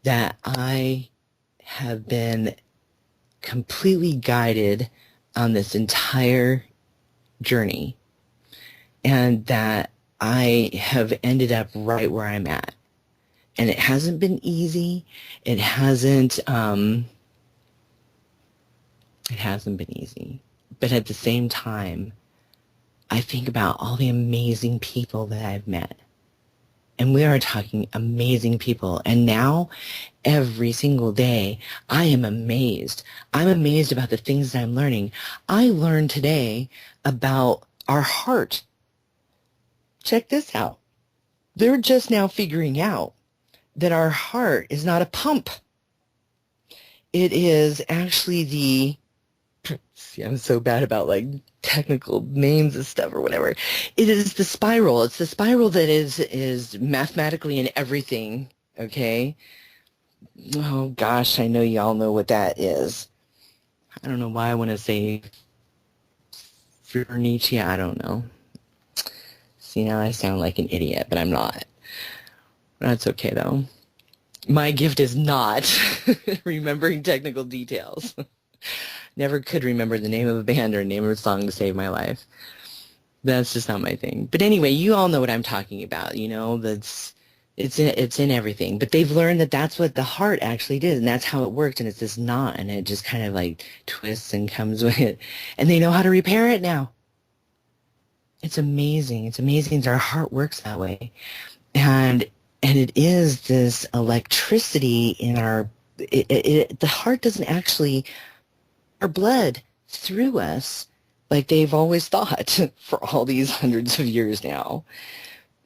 that I have been completely guided on this entire journey, and that I have ended up right where I'm at. And it hasn't been easy. It hasn't been easy. But at the same time, I think about all the amazing people that I've met. And we are talking amazing people. And now, every single day, I am amazed. I'm amazed about the things that I'm learning. I learned today about our heart. Check this out. They're just now figuring out that our heart is not a pump. It is actually see, I'm so bad about technical names and stuff or whatever. It is the spiral. It's the spiral that is mathematically in everything, okay? Oh gosh, I know y'all know what that is. I don't know why I want to say Nietzsche. I don't know. See, now I sound like an idiot, but I'm not. That's okay, though. My gift is not remembering technical details. Never could remember the name of a band or the name of a song to save my life. That's just not my thing. But anyway, you all know what I'm talking about. It's in everything. But they've learned that that's what the heart actually did, and that's how it worked. And it's this knot, and it just kind of twists and comes with it. And they know how to repair it now. It's amazing. It's amazing that our heart works that way. And it is this electricity in the heart doesn't actually, our blood through us like they've always thought for all these hundreds of years now.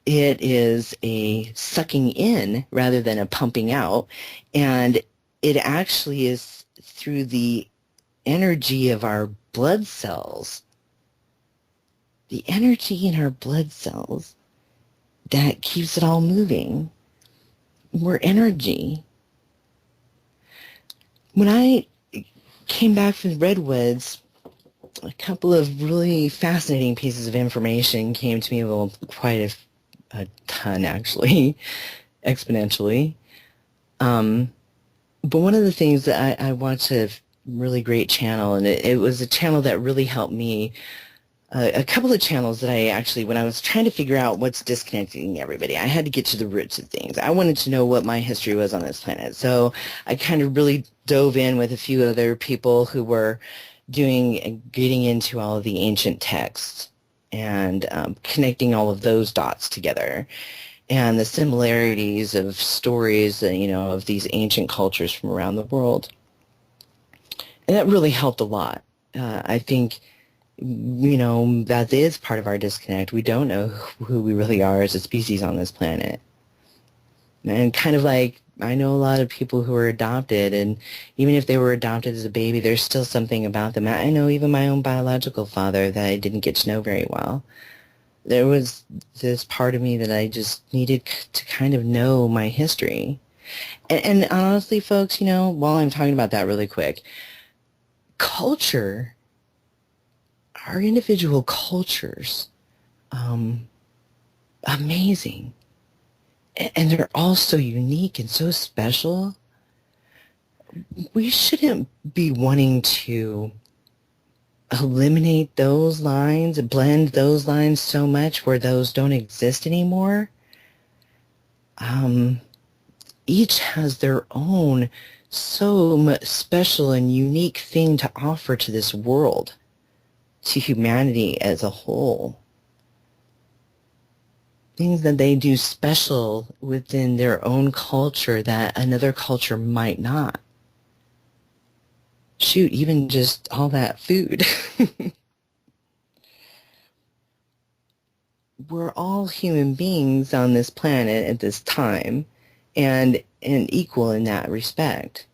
It is a sucking in rather than a pumping out. And it actually is through the energy of our blood cells. The energy in our blood cells that keeps it all moving. We're energy. When I came back from the Redwoods, a couple of really fascinating pieces of information came to me, well, quite a ton actually, exponentially. But one of the things that I watched a really great channel, and it was a channel that really helped me a couple of channels that I actually, when I was trying to figure out what's disconnecting everybody, I had to get to the roots of things. I wanted to know what my history was on this planet. So I kind of really dove in with a few other people who were getting into all of the ancient texts and connecting all of those dots together and the similarities of stories, of these ancient cultures from around the world. And that really helped a lot. I think, that is part of our disconnect. We don't know who we really are as a species on this planet. And kind of like, I know a lot of people who were adopted, and even if they were adopted as a baby, there's still something about them. I know even my own biological father that I didn't get to know very well. There was this part of me that I just needed to kind of know my history. And honestly, folks, while I'm talking about that really quick, culture, our individual cultures, amazing. And they're all so unique and so special. We shouldn't be wanting to eliminate those lines, blend those lines so much where those don't exist anymore. Each has their own so special and unique thing to offer to this world, to humanity as a whole. Things that they do special within their own culture that another culture might not. Shoot, even just all that food. We're all human beings on this planet at this time and equal in that respect.